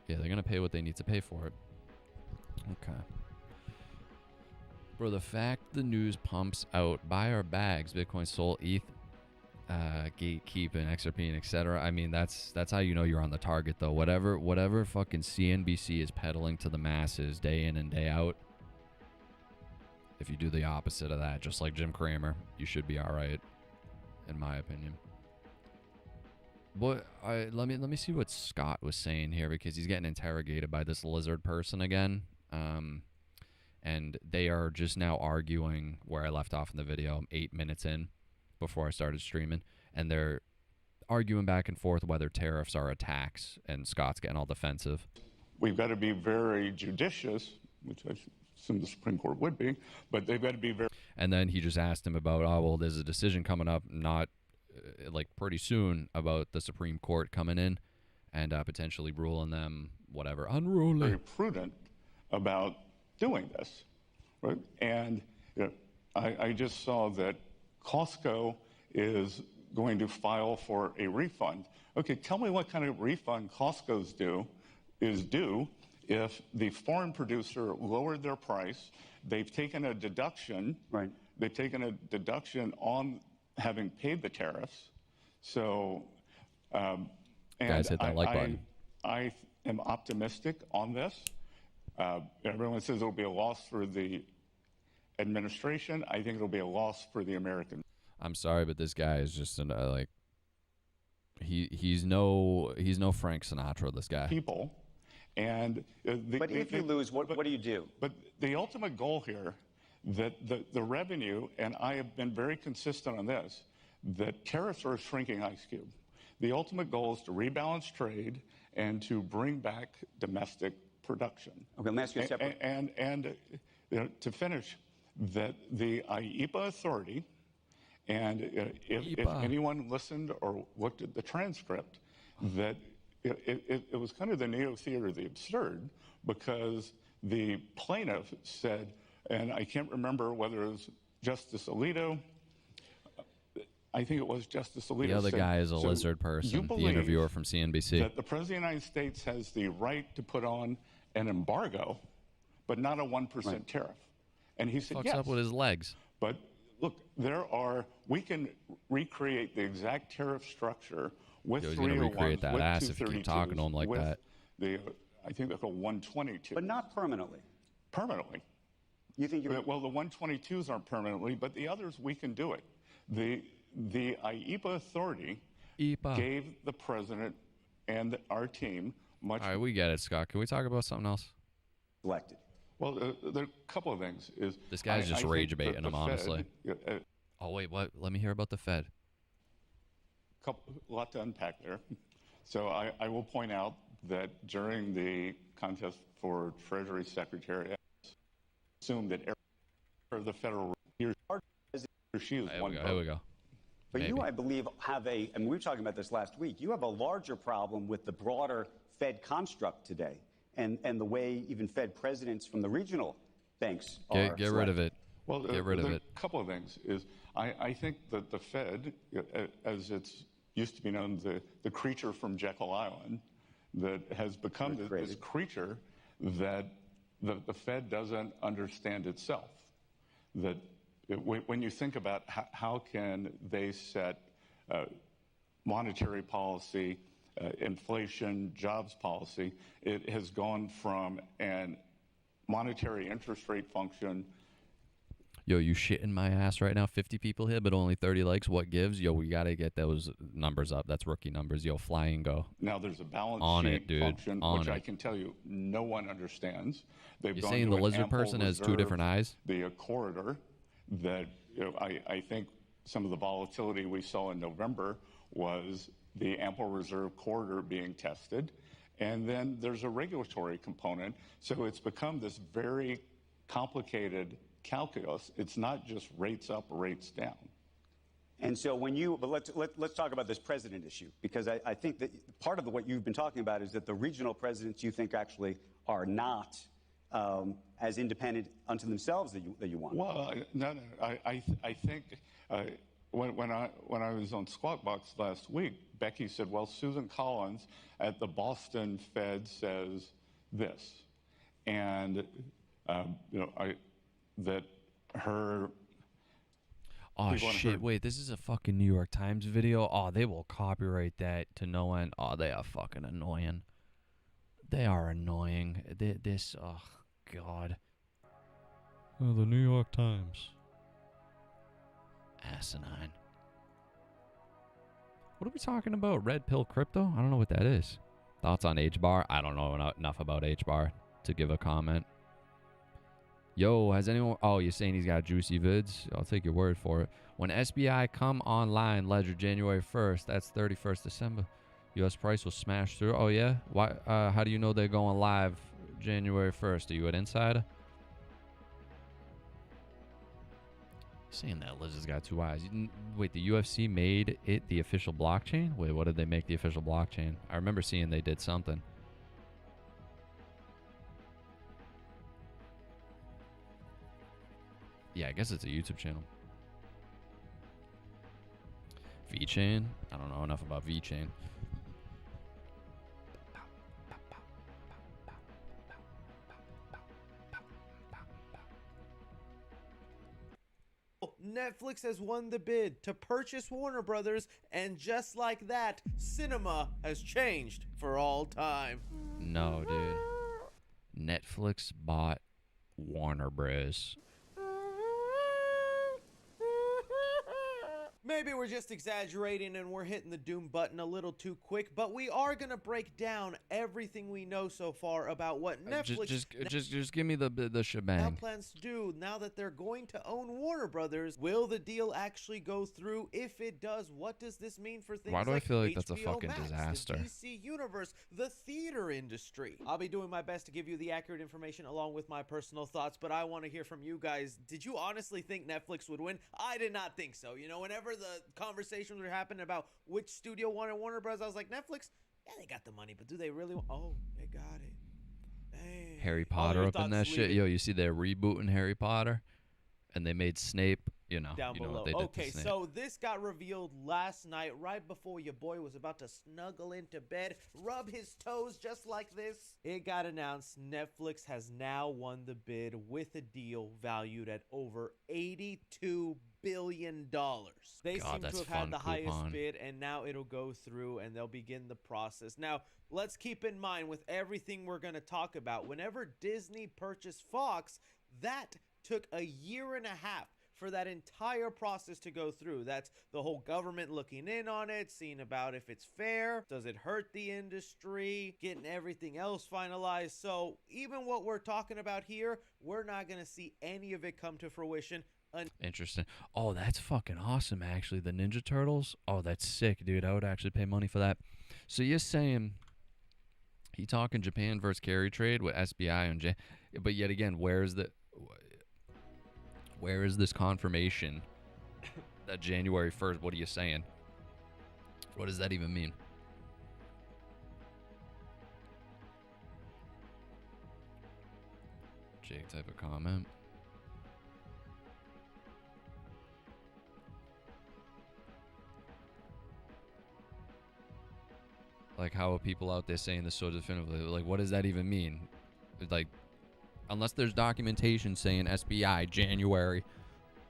yeah, they're going to pay what they need to pay for it. Okay. Bro, the fact the news pumps out, buy our bags, Bitcoin, Sol, ETH, gatekeeping, XRP, and etc. I mean, that's how you know you're on the target, though. Whatever fucking CNBC is peddling to the masses day in and day out, if you do the opposite of that, just like Jim Cramer, you should be all right, in my opinion. But let me see what Scott was saying here, because he's getting interrogated by this lizard person again. And they are just now arguing where I left off in the video 8 minutes in before I started streaming. And they're arguing back and forth whether tariffs are a tax, and Scott's getting all defensive. We've got to be very judicious, which I assume the Supreme Court would be, but they've got to be very... And then he just asked him about, oh, well, there's a decision coming up, not like pretty soon, about the Supreme Court coming in and potentially ruling them, whatever, unruly. Very prudent about doing this, right? And you know, I just saw that Costco is going to file for a refund. Okay, tell me what kind of refund Costco's is due if the foreign producer lowered their price. They've taken a deduction. Right. They've taken a deduction on having paid the tariffs. So, and guys, hit that like button. I am optimistic on this. Everyone says it'll be a loss for the administration. I think it'll be a loss for the American. I'm sorry, but this guy is just like he's no Frank Sinatra. This guy. People, and but if you lose, what do you do? But the ultimate goal here, that the revenue, and I have been very consistent on this, that tariffs are a shrinking ice cube. The ultimate goal is to rebalance trade and to bring back domestic production. Okay, let me ask you a separate. And you know, to finish, that the IEPA authority, and if anyone listened or looked at the transcript, that it was kind of the neo-theater of the absurd, because the plaintiff said, and I can't remember whether it was Justice Alito, I think it was Justice Alito. The other guy is a lizard person, the interviewer from CNBC. That the President of the United States has the right to put on an embargo, but not a 1% tariff. And he said, fucks yes. up with his legs. But look, we can recreate the exact tariff structure with 301s, he's going to recreate that ass if you keep talking to him like that. I think they're called 122. But not permanently. Permanently. You think you're... Well, the 122s aren't permanently, but the others, we can do it. The IEPA authority gave the president and our team much... All right, we get it, Scott. Can we talk about something else? Elected. Well, there are a couple of things. This guy's just rage baiting him, honestly. Oh, wait, what? Let me hear about the Fed. A lot to unpack there. So I will point out that during the contest for Treasury Secretary, I assumed that the federal... She is one vote. Here we go. But Maybe. you, I believe, have and we were talking about this last week, you have a larger problem with the broader Fed construct today, and the way even Fed presidents from the regional banks are Get rid of it. Well, get rid of it. A couple of things is I think that the Fed, as it's used to be known, the creature from Jekyll Island, that has become this creature that the Fed doesn't understand itself. That when you think about how can they set monetary policy, inflation, jobs policy, it has gone from an monetary interest rate function Yo, you shitting my ass right now? 50 people here, but only 30 likes. What gives? Yo, we got to get those numbers up. That's rookie numbers. Yo, fly and go. Now, there's a balance On sheet it, dude. function, On which it. I can tell you no one understands. They've You're gone saying to the an lizard ample person has two reserve, different eyes? the corridor that I think some of the volatility we saw in November was the ample reserve corridor being tested. And then there's a regulatory component. So it's become this very complicated calculus. It's not just rates up, rates down. And so but let's talk about this president issue, because I think that part of what you've been talking about is that the regional presidents you think actually are not as independent unto themselves that you want. Well, no. I think when I was on Squawk Box last week, Becky said, "Well, Susan Collins at the Boston Fed says this," and that her. Oh shit! Wait, this is a fucking New York Times video. Oh, they will copyright that to no end. Oh, they are fucking annoying. They are annoying. Oh god. Oh, the New York Times. Asinine. What are we talking about? Red pill crypto? I don't know what that is. Thoughts on H-bar? I don't know enough about H-bar to give a comment. Yo, has anyone... Oh, you're saying he's got juicy vids? I'll take your word for it. When SBI come online, ledger January 1st, that's 31st December. U.S. price will smash through. Oh, yeah? Why? How do you know they're going live January 1st? Are you an insider? Saying that lizard's got two eyes. Wait, the UFC made it the official blockchain? Wait, what did they make the official blockchain? I remember seeing they did something. Yeah, I guess it's a YouTube channel. VeChain? I don't know enough about VeChain. Netflix has won the bid to purchase Warner Brothers, and just like that, cinema has changed for all time. No, dude. Netflix bought Warner Bros. Maybe we're just exaggerating and we're hitting the doom button a little too quick, but we are going to break down everything we know so far about what Netflix just give me the now shebang. plans to do now that they're going to own Warner Brothers. Will the deal actually go through? If it does, what does this mean for things Why do I like feel like that's a HBO fucking Max, disaster? the DC Universe, the theater industry? I'll be doing my best to give you the accurate information along with my personal thoughts, but I want to hear from you guys. Did you honestly think Netflix would win? I did not think so. You know, whenever the conversations were happening about which studio wanted Warner Bros., I was like, Netflix, yeah, they got the money, but do they really oh, they got it. Dang. Harry All Potter your up in thoughts that shit. leading Yo, you see they're rebooting Harry Potter, and they made Snape. You know, down you know below. what they did Okay, to Snape. so this got revealed last night, right before your boy was about to snuggle into bed, rub his toes just like this. It got announced Netflix has now won the bid with a deal valued at over $82 billion. They God, seem that's to have had the fun, highest coupon. bid, and now it'll go through and they'll begin the process. Now, let's keep in mind with everything we're going to talk about, whenever Disney purchased Fox, that took a year and a half for that entire process to go through. That's the whole government looking in on it, seeing about if it's fair, does it hurt the industry, getting everything else finalized. So even what we're talking about here, we're not going to see any of it come to fruition. Interesting. Oh, that's fucking awesome, actually. The Ninja Turtles. Oh, that's sick, dude. I would actually pay money for that. So you're saying he talking Japan versus carry trade with SBI and but yet again, where is this confirmation that January 1st? What are you saying? What does that even mean? Jake, type of comment. Like, how are people out there saying this so definitively? Like, what does that even mean? Like, unless there's documentation saying SBI, January,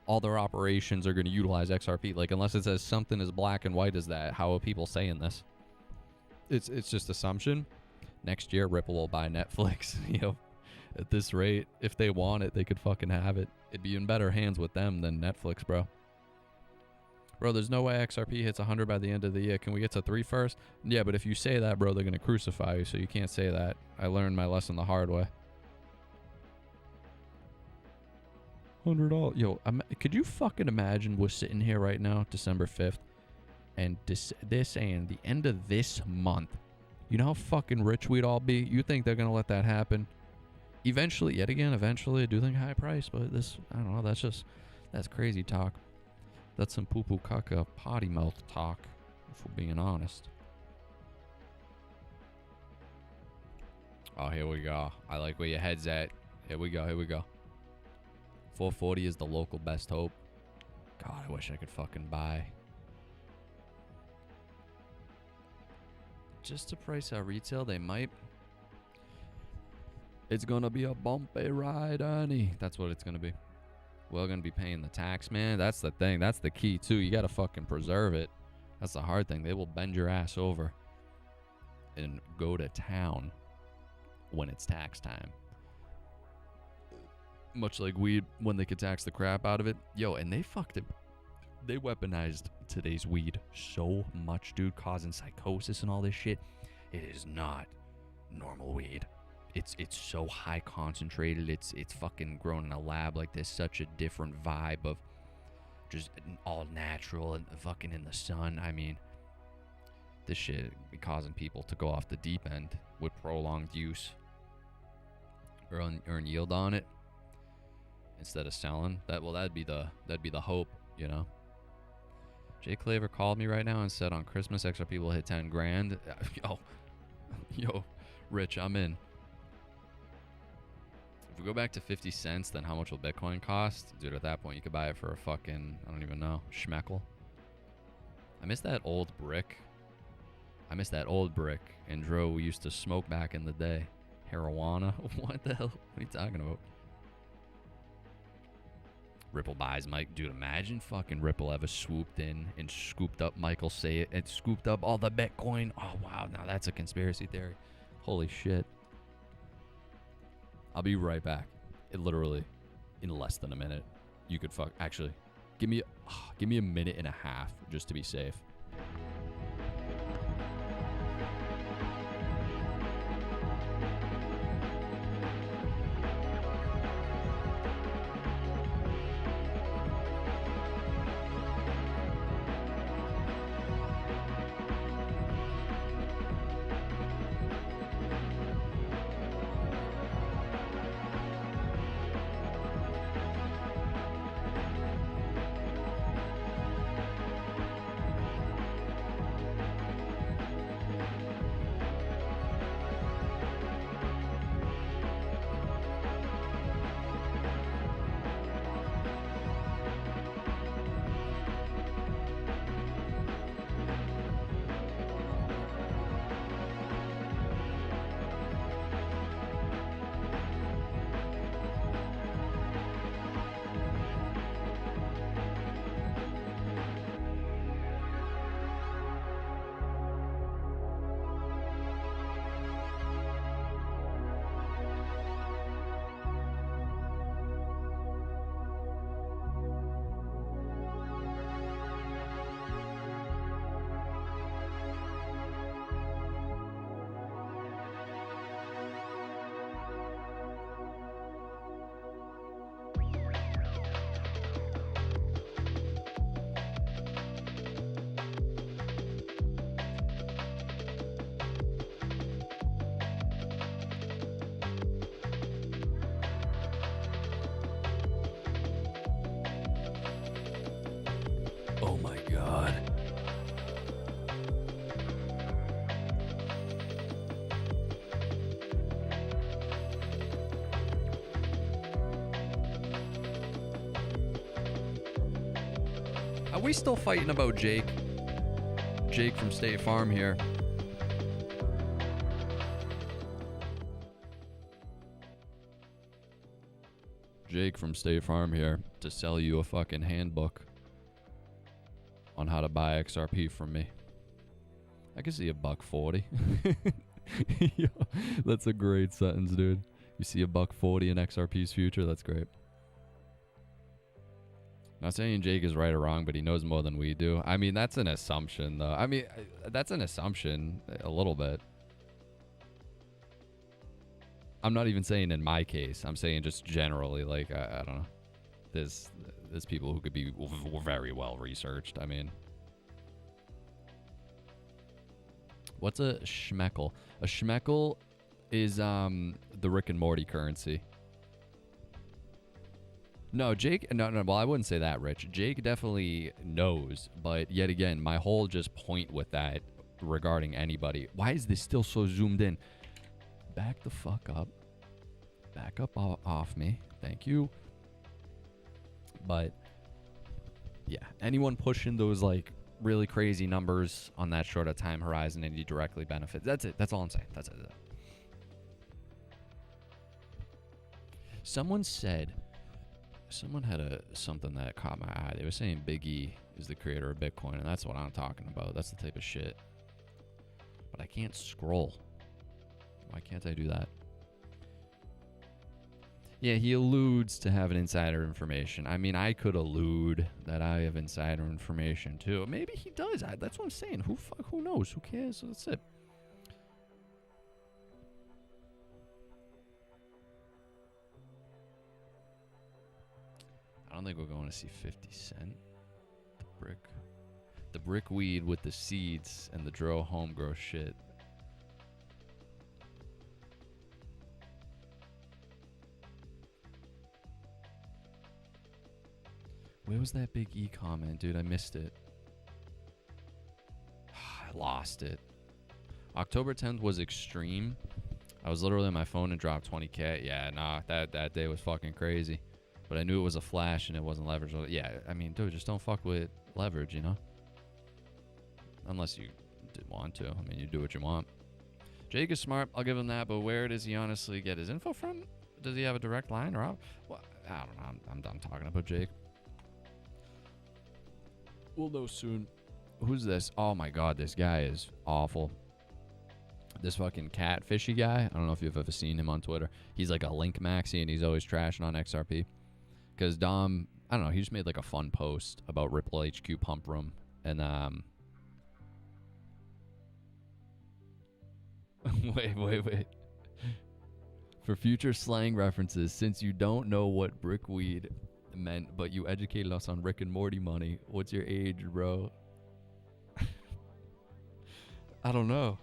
all their operations are going to utilize XRP. Like, unless it says something as black and white as that, how are people saying this? It's just assumption. Next year, Ripple will buy Netflix. You know, At this rate, if they want it, they could fucking have it. It'd be in better hands with them than Netflix, bro. Bro, there's no way XRP hits 100 by the end of the year. Can we get to 3 first? Yeah, but if you say that, bro, they're going to crucify you, so you can't say that. I learned my lesson the hard way. $100. Yo, could you fucking imagine we're sitting here right now, December 5th, and they're saying the end of this month. You know how fucking rich we'd all be? You think they're going to let that happen? Eventually, yet again, eventually, I do think high price, but this, I don't know, that's crazy talk. That's some poo-poo caca potty mouth talk, if we're being honest. Oh, here we go. I like where your head's at. Here we go, here we go. 440 is the local best hope. God, I wish I could fucking buy. Just to price out retail, they might. It's gonna be a bumpy ride, honey. That's what it's gonna be. We're gonna be paying the tax, man. That's the thing. That's the key, too. You gotta fucking preserve it. That's the hard thing. They will bend your ass over and go to town when it's tax time. Much like weed when they could tax the crap out of it. Yo, and they fucked it. They weaponized today's weed so much, dude, causing psychosis and all this shit. It is not normal weed. It's so high concentrated. It's fucking grown in a lab. Like, there's such a different vibe of just all natural and fucking in the sun. I mean, this shit be causing people to go off the deep end with prolonged use. Earn yield on it instead of selling. That'd be the hope, you know. Jay Claver called me right now and said on Christmas XRP will hit 10 grand. Yo, Rich, I'm in. If we go back to 50 cents, then how much will Bitcoin cost? Dude, at that point, you could buy it for a fucking, I don't even know, schmeckle. I miss that old brick. Andro, we used to smoke back in the day. Marijuana? What the hell? What are you talking about? Ripple buys Mike. Dude, imagine fucking Ripple ever swooped in and scooped up Michael Say it and scooped up all the Bitcoin. Oh, wow. Now that's a conspiracy theory. Holy shit. I'll be right back. It literally, in less than a minute, you could actually, give me a minute and a half just to be safe. Oh my god. Are we still fighting about Jake? Jake from State Farm here. Jake from State Farm here to sell you a fucking handbook on how to buy XRP from me. I can see $1.40. Yo, that's a great sentence, dude. You see a $1.40 in XRP's future? That's great. Not saying Jake is right or wrong, but he knows more than we do. I mean, that's an assumption, though. I mean, that's an assumption a little bit. I'm not even saying in my case. I'm saying just generally, like, I don't know. There's people who could be very well researched. I mean, what's a schmeckle? A schmeckle is the Rick and Morty currency. No, Jake, no, well, I wouldn't say that, Rich. Jake definitely knows, but yet again, my whole just point with that regarding anybody. Why is this still so zoomed in? Back the fuck up. Back up off me. Thank you. But, yeah, anyone pushing those, like, really crazy numbers on that short a time horizon and you directly benefit. That's it. That's all I'm saying. That's it. Someone had something that caught my eye. They were saying Big E is the creator of Bitcoin, and that's what I'm talking about. That's the type of shit. But I can't scroll. Why can't I do that? Yeah, he alludes to having insider information. I mean, I could allude that I have insider information too. Maybe he does. That's what I'm saying. Who knows? Who cares? That's it. I don't think we're going to see 50 Cent. The brick weed with the seeds and the Dro home grow shit. Where was that Big E comment, dude? I missed it. I lost it. October 10th was extreme. I was literally on my phone and dropped 20K. Yeah, nah, that day was fucking crazy. But I knew it was a flash and it wasn't leverage. Yeah, I mean, dude, just don't fuck with leverage, you know? Unless you did want to. I mean, you do what you want. Jake is smart. I'll give him that. But where does he honestly get his info from? Does he have a direct line or well, I don't know. I'm done talking about Jake. We'll know soon. Who's this? Oh my god, this guy is awful. This fucking catfishy guy. I don't know if you've ever seen him on Twitter. He's like a link maxi and he's always trashing on XRP. Because Dom, I don't know, he just made like a fun post about Ripple HQ Pump Room. And, wait. For future slang references, since you don't know what brickweed meant, but you educated us on Rick and Morty money, what's your age, bro? I don't know.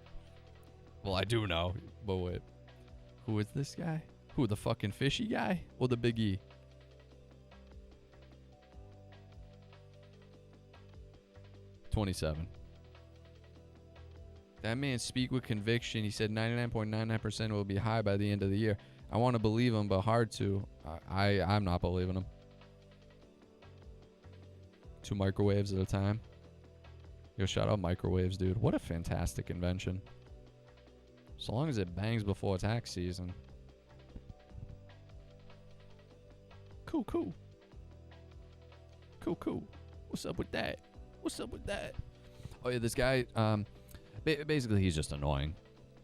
Well, I do know, but wait. Who is this guy? Who, the fucking fishy guy? Or the Big E? $27. That man speak with conviction. He said 99.99% will be high by the end of the year. I want to believe him, but hard to. I'm not believing him. 2 microwaves at a time. Yo, shout out microwaves, dude. What a fantastic invention. So long as it bangs before tax season. Cool. What's up with that? Oh, yeah, this guy, basically he's just annoying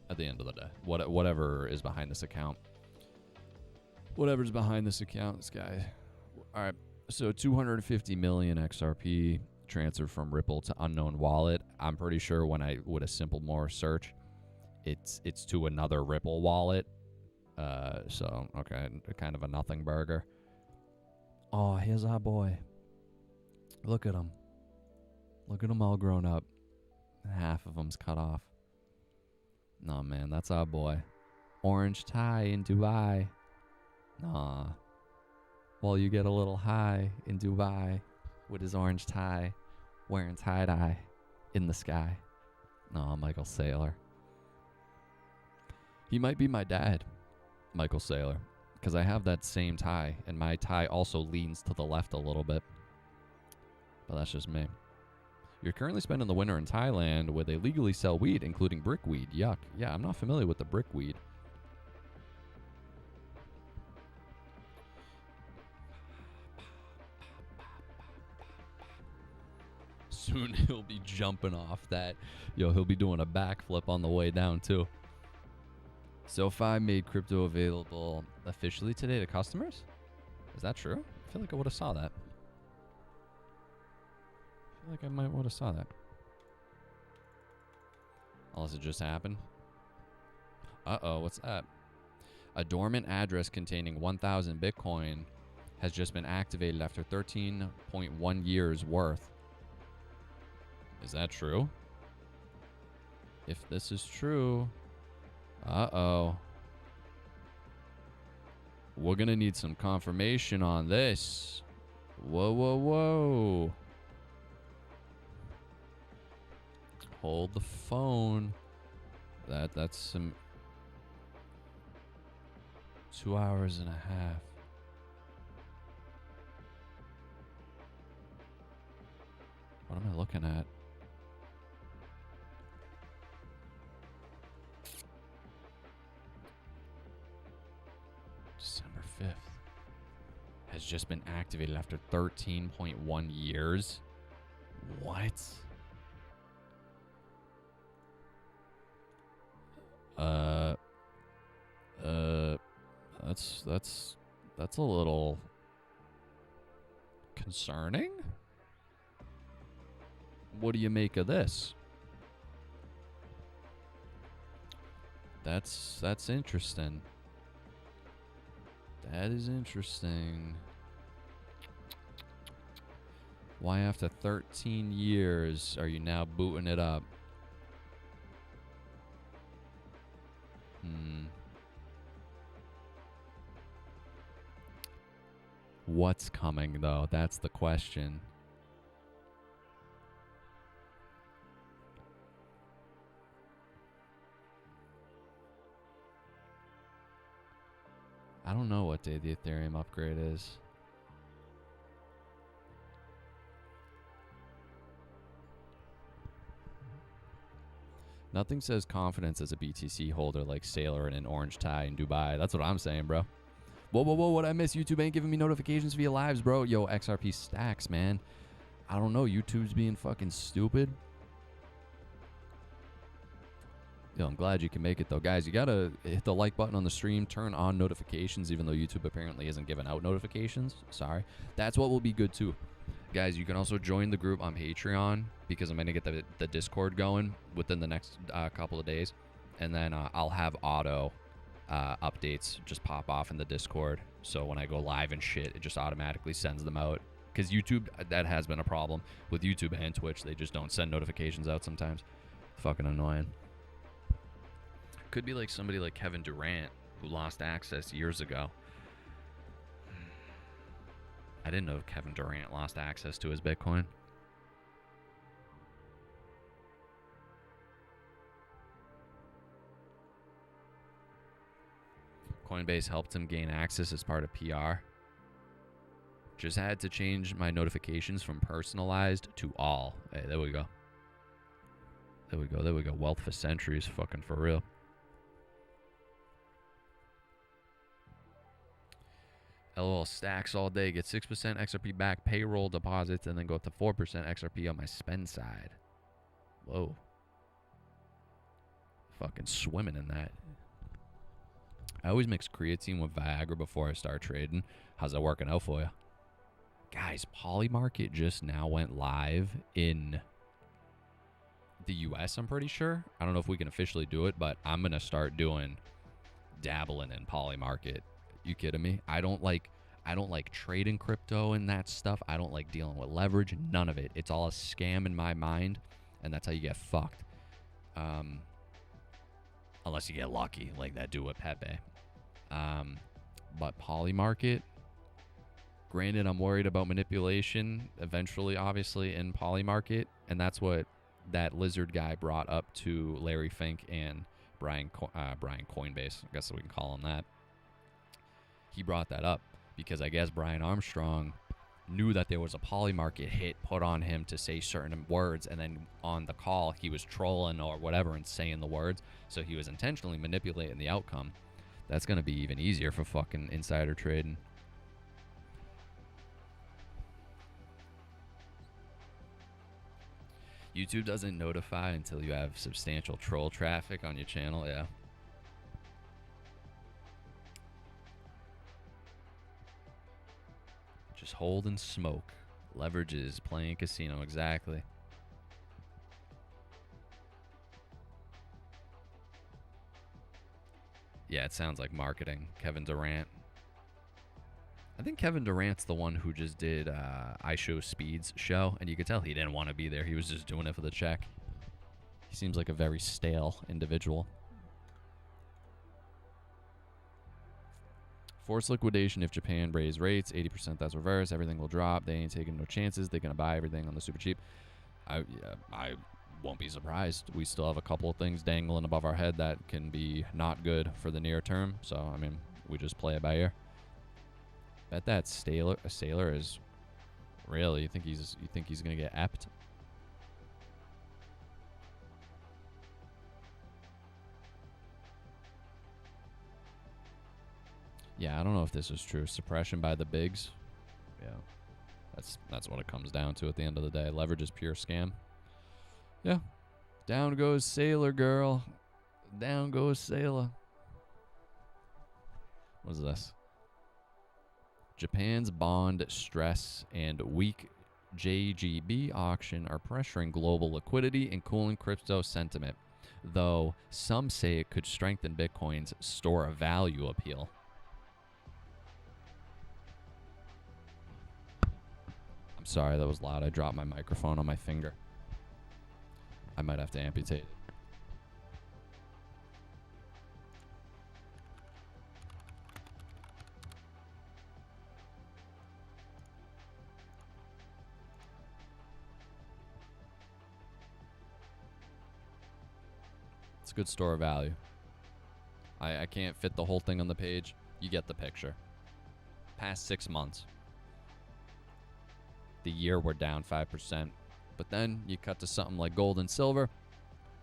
at the end of the day. Whatever is behind this account. Whatever's behind this account, this guy. All right, so 250 million XRP transferred from Ripple to unknown wallet. I'm pretty sure when I would a simple more search, it's to another Ripple wallet. So, okay, kind of a nothing burger. Oh, here's our boy. Look at him. Look at him all grown up. Half of him's cut off. No, man, that's our boy. Orange tie in Dubai. Nah. Well, you get a little high in Dubai with his orange tie, wearing tie-dye in the sky. No, Michael Saylor. He might be my dad, Michael Saylor, because I have that same tie, and my tie also leans to the left a little bit. But that's just me. You're currently spending the winter in Thailand where they legally sell weed, including brickweed. Yuck. Yeah, I'm not familiar with the brickweed. Soon he'll be jumping off that. Yo, he'll be doing a backflip on the way down, too. SoFi made crypto available officially today to customers. Is that true? I feel like I would have saw that. I feel like I might would have saw that. Unless it just happened. Uh-oh, what's that? A dormant address containing 1,000 Bitcoin has just been activated after 13.1 years worth. Is that true? If this is true, uh-oh. We're gonna need some confirmation on this. Whoa, whoa, whoa. Hold the phone. That's some 2 hours and a half. What am I looking at? December 5th. Has just been activated after 13.1 years. What? That's a little concerning. What do you make of this? That's interesting. That is interesting. Why after 13 years are you now booting it up? What's coming, though? That's the question. I don't know what day the Ethereum upgrade is. Nothing says confidence as a BTC holder like Sailor in an orange tie in Dubai. That's what I'm saying, bro. Whoa, whoa, whoa, what I miss? YouTube ain't giving me notifications via lives, bro. Yo, XRP stacks, man. I don't know. YouTube's being fucking stupid. Yo, I'm glad you can make it, though. Guys, you gotta hit the like button on the stream. Turn on notifications, even though YouTube apparently isn't giving out notifications. Sorry. That's what will be good, too. Guys, you can also join the group on Patreon because I'm going to get the Discord going within the next couple of days. And then I'll have auto updates just pop off in the Discord. So when I go live and shit, it just automatically sends them out. Because YouTube, that has been a problem with YouTube and Twitch. They just don't send notifications out sometimes. Fucking annoying. Could be like somebody like Kevin Durant who lost access years ago. I didn't know Kevin Durant lost access to his Bitcoin. Coinbase helped him gain access as part of PR. Just had to change my notifications from personalized to all. Hey, there we go. There we go. There we go. Wealth for centuries. Fucking for real. LOL stacks all day. Get 6% XRP back, payroll deposits, and then go up to 4% XRP on my spend side. Whoa. Fucking swimming in that. I always mix creatine with Viagra before I start trading. How's that working out for you? Guys, Polymarket just now went live in the US, I'm pretty sure. I don't know if we can officially do it, but I'm going to start dabbling in Polymarket. You kidding me? I don't like trading crypto and that stuff. I don't like dealing with leverage. None of it. It's all a scam in my mind, and that's how you get fucked. Unless you get lucky, like that dude with Pepe. But Polymarket, granted, I'm worried about manipulation eventually, obviously, in Polymarket, and that's what that lizard guy brought up to Larry Fink and Brian Coinbase. I guess we can call him that. He brought that up because I guess Brian Armstrong knew that there was a Polymarket hit put on him to say certain words, and then on the call he was trolling or whatever and saying the words, so he was intentionally manipulating the outcome. That's going to be even easier for fucking insider trading. YouTube doesn't notify until you have substantial troll traffic on your channel. Yeah. hold and smoke. Leverages playing casino, exactly. Yeah, it sounds like marketing. Kevin Durant. I think Kevin Durant's the one who just did I Show Speed's show, and you could tell he didn't want to be there. He was just doing it for the check. He seems like a very stale individual. Forced liquidation if Japan raise rates. 80% that's reverse. Everything will drop. They ain't taking no chances. They're going to buy everything on the super cheap. I won't be surprised. We still have a couple of things dangling above our head that can be not good for the near term. So, I mean, we just play it by ear. Bet that Sailor is really. You think he's gonna get epped? Yeah, I don't know if this is true. Suppression by the bigs. Yeah, that's what it comes down to at the end of the day. Leverage is pure scam. Yeah, down goes Sailor girl. Down goes Sailor. What is this? Japan's bond stress and weak JGB auction are pressuring global liquidity and cooling crypto sentiment, though some say it could strengthen Bitcoin's store of value appeal. I'm sorry, that was loud. I dropped my microphone on my finger. I might have to amputate it. It's a good store of value. I can't fit the whole thing on the page. You get the picture. Past 6 months. The year we're down 5%. But then you cut to something like gold and silver.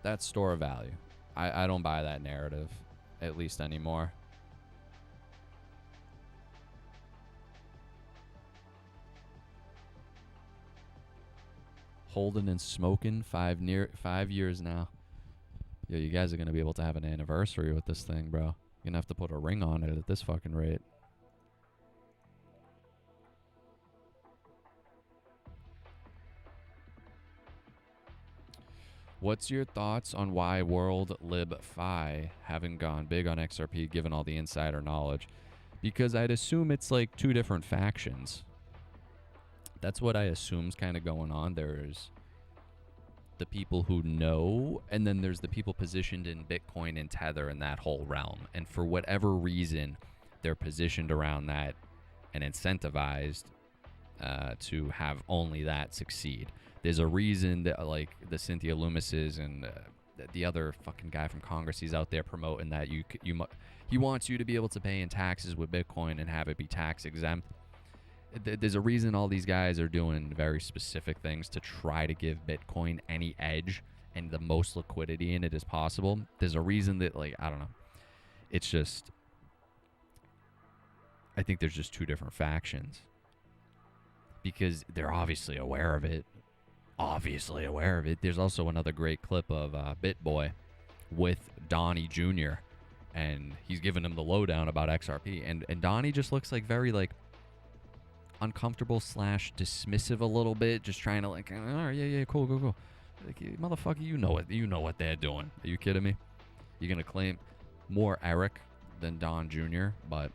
That's store of value. I don't buy that narrative, at least anymore. Holding and smoking 5 years now. Yo, you guys are going to be able to have an anniversary with this thing, bro. You're going to have to put a ring on it at this fucking rate. What's your thoughts on why World Lib Fi haven't gone big on XRP given all the insider knowledge? Because I'd assume it's like two different factions. That's what I assume's kind of going on. There's the people who know, and then there's the people positioned in Bitcoin and Tether in that whole realm. And for whatever reason, they're positioned around that and incentivized to have only that succeed. There's a reason that, like, the Cynthia Loomises and the other fucking guy from Congress, he's out there promoting that he wants you to be able to pay in taxes with Bitcoin and have it be tax exempt. There's a reason all these guys are doing very specific things to try to give Bitcoin any edge and the most liquidity in it as possible. There's a reason that, like, I don't know. It's just, I think there's just two different factions. Because they're obviously aware of it. There's also another great clip of BitBoy with Donnie Jr. And he's giving him the lowdown about XRP. And Donnie just looks like very, like, uncomfortable / dismissive a little bit, just trying to, like, all right, yeah, cool. Like, motherfucker, you know what they're doing. Are you kidding me? You're gonna claim more Eric than Don Jr., but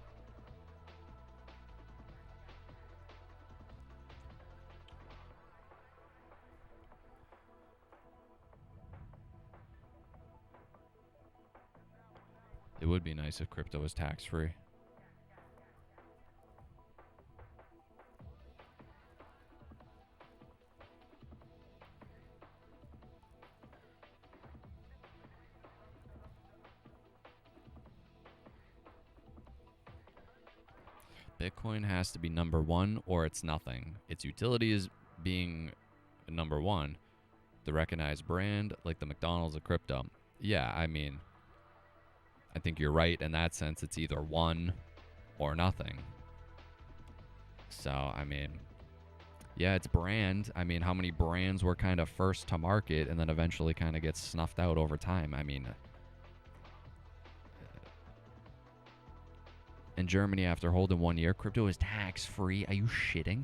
it would be nice if crypto was tax-free. Bitcoin has to be number one or it's nothing. Its utility is being number one. The recognized brand, like the McDonald's of crypto. Yeah, I mean, I think you're right in that sense. It's either one or nothing. So, I mean, yeah, it's brand. I mean, how many brands were kind of first to market and then eventually kind of get snuffed out over time? I mean, In Germany, after holding 1 year, crypto is tax-free. Are you shitting?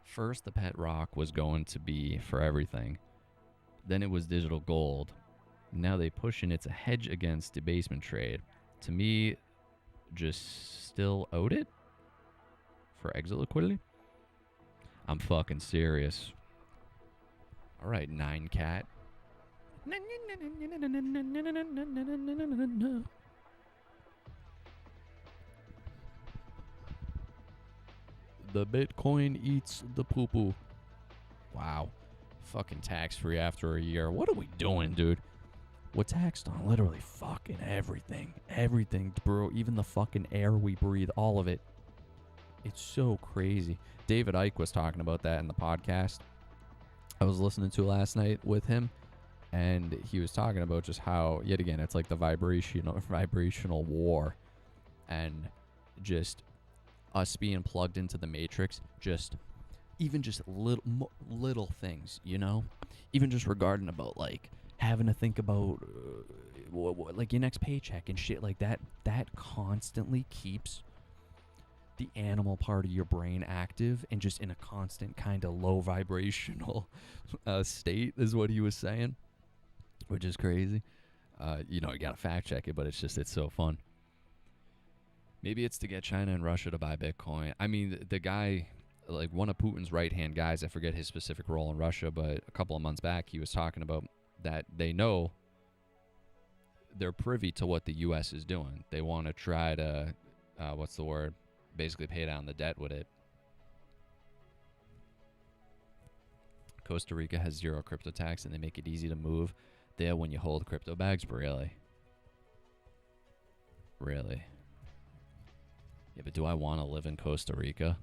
First, the pet rock was going to be for everything. Then it was digital gold. Now they pushing it's a hedge against debasement trade. To me, just still owed it for exit liquidity. I'm fucking serious. All right, 9cat. The Bitcoin eats the poo-poo. Wow. Fucking tax-free after a year. What are we doing, dude? We're taxed on literally fucking everything. Everything, bro. Even the fucking air we breathe. All of it. It's so crazy. David Icke was talking about that in the podcast I was listening to last night with him. And he was talking about just how, yet again, it's like the vibrational war. And just us being plugged into the matrix, even just little things, you know? Even just regarding about, like, having to think about, like, your next paycheck and shit like that. That constantly keeps the animal part of your brain active and just in a constant kind of low vibrational state, is what he was saying. Which is crazy. You gotta fact check it, but it's so fun. Maybe it's to get China and Russia to buy Bitcoin. I mean, the guy, like one of Putin's right-hand guys, I forget his specific role in Russia, but a couple of months back, he was talking about that they know they're privy to what the U.S. is doing. They want to try to, basically pay down the debt with it. Costa Rica has zero crypto tax, and they make it easy to move there when you hold crypto bags. Really? Yeah, but do I want to live in Costa Rica?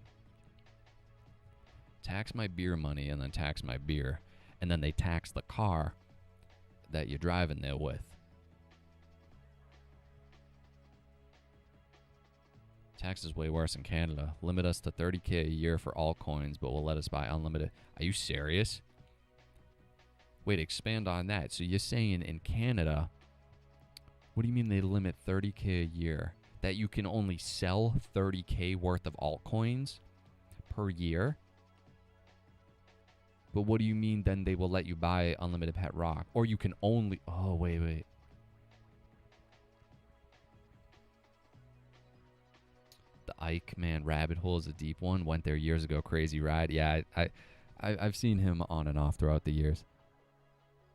Tax my beer money and then tax my beer, and then they tax the car that you're driving there with. Tax is way worse in Canada. Limit us to $30K a year for altcoins, but will let us buy unlimited. Are you serious? Wait, expand on that. So you're saying in Canada, what do you mean they limit $30K a year? That you can only sell $30K worth of altcoins per year? But what do you mean then they will let you buy unlimited pet rock? Or you can only... Oh, wait. The Ike, man, rabbit hole is a deep one. Went there years ago. Crazy ride. Yeah, I've seen him on and off throughout the years.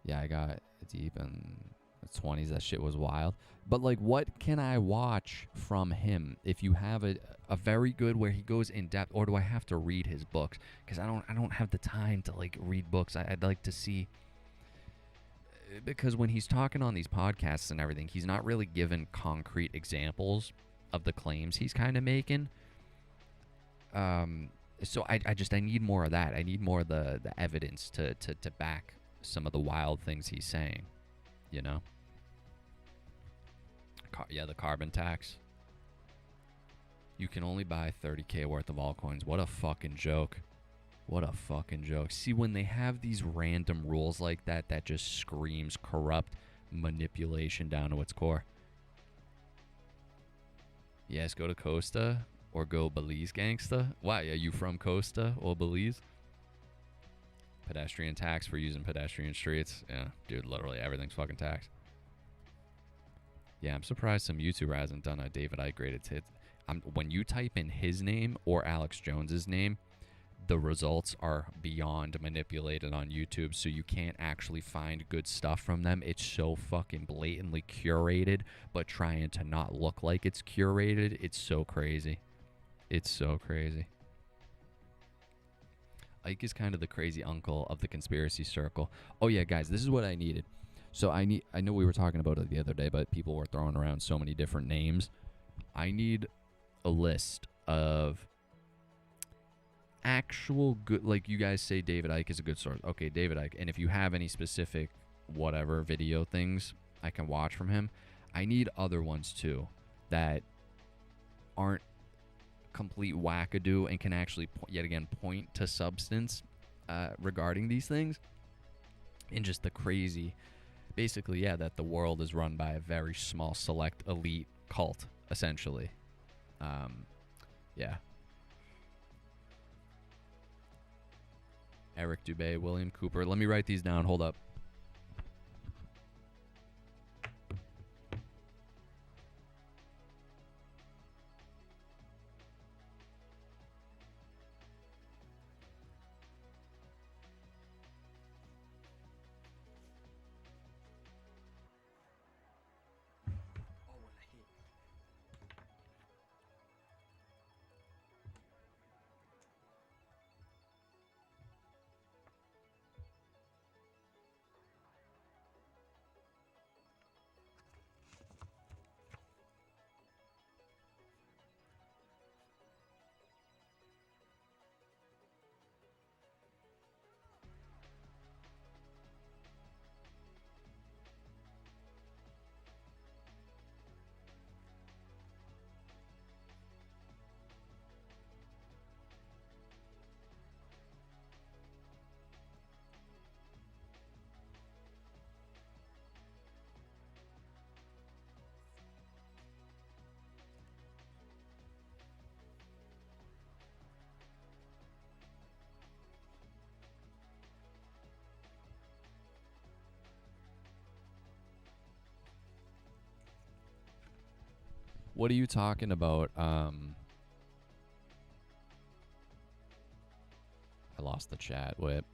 Yeah, I got deep in the 20s. That shit was wild. But, like, what can I watch from him if you have a very good where he goes in depth, or do I have to read his books? Because I don't have the time to, like, read books. I'd like to see... Because when he's talking on these podcasts and everything, he's not really given concrete examples of the claims he's kind of making. So I need more of that. I need more of the evidence to back some of the wild things he's saying, you know? The carbon tax. You can only buy $30K worth of altcoins. What a fucking joke. See, when they have these random rules like that, that just screams corrupt manipulation down to its core. Yes, go to Costa or go Belize, gangsta. Why, are you from Costa or Belize? Pedestrian tax for using pedestrian streets. Yeah, dude, literally everything's fucking taxed. Yeah, I'm surprised some YouTuber hasn't done a David Icke graded hit. When you type in his name or Alex Jones's name, the results are beyond manipulated on YouTube, so you can't actually find good stuff from them. It's so fucking blatantly curated, but trying to not look like it's curated. It's so crazy. Ike is kind of the crazy uncle of the conspiracy circle. Oh yeah, guys, this is what I needed. So I know we were talking about it the other day, but people were throwing around so many different names. I need a list of actual good, like you guys say David Icke is a good source. Okay, David Icke. And if you have any specific whatever video things I can watch from him, I need other ones too that aren't complete wackadoo and can actually yet again point to substance regarding these things. and just the crazy, basically, yeah, that the world is run by a very small, select, elite cult, essentially. Yeah. Eric Dubé, William Cooper. Let me write these down. Hold up. What are you talking about? I lost the chat. Wait.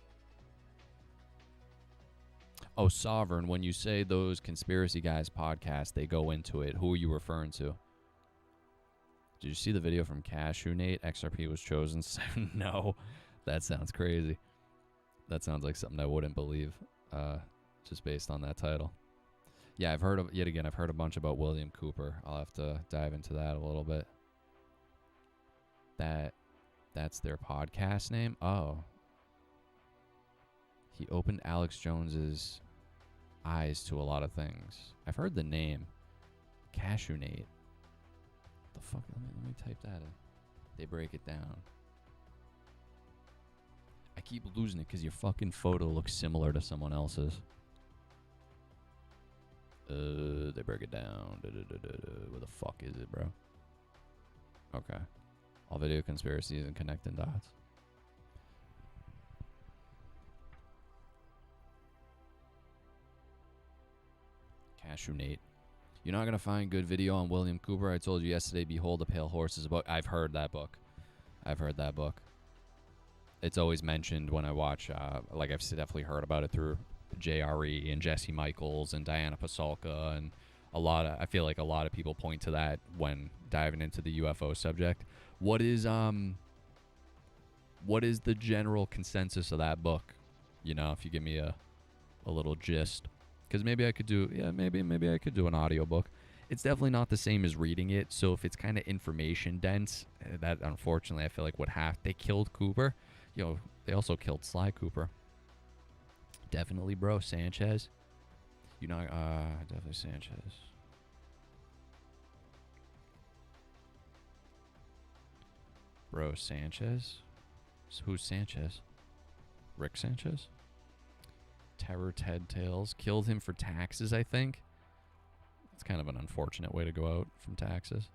Oh, Sovereign, when you say those conspiracy guys podcast, they go into it. Who are you referring to? Did you see the video from Cashew Nate? XRP was chosen. No, that sounds crazy. That sounds like something I wouldn't believe, just based on that title. Yeah, I've heard a bunch about William Cooper. I'll have to dive into that a little bit. That's their podcast name? Oh. He opened Alex Jones's eyes to a lot of things. I've heard the name. Cashew Nate. The fuck? Let me type that in. They break it down. I keep losing it because your fucking photo looks similar to someone else's. They break it down. Where the fuck is it, bro? Okay. All video conspiracies and connecting dots. Cashew Nate. You're not going to find good video on William Cooper. I told you yesterday, Behold the Pale Horse is a book. I've heard that book. It's always mentioned when I watch, like I've definitely heard about it through JRE and Jesse Michaels and Diana Pasulka, and I feel like a lot of people point to that when diving into the UFO subject. What is the general consensus of that book? You know, if you give me a little gist. Because maybe I could do, maybe I could do an audiobook. It's definitely not the same as reading it. So if it's kind of information dense, that unfortunately I feel like they killed Cooper. You know, they also killed Sly Cooper. Definitely, bro. Sanchez. You know, definitely Sanchez. Bro, Sanchez? Who's Sanchez? Rick Sanchez? Terror Ted Tales. Killed him for taxes, I think. It's kind of an unfortunate way to go out from taxes.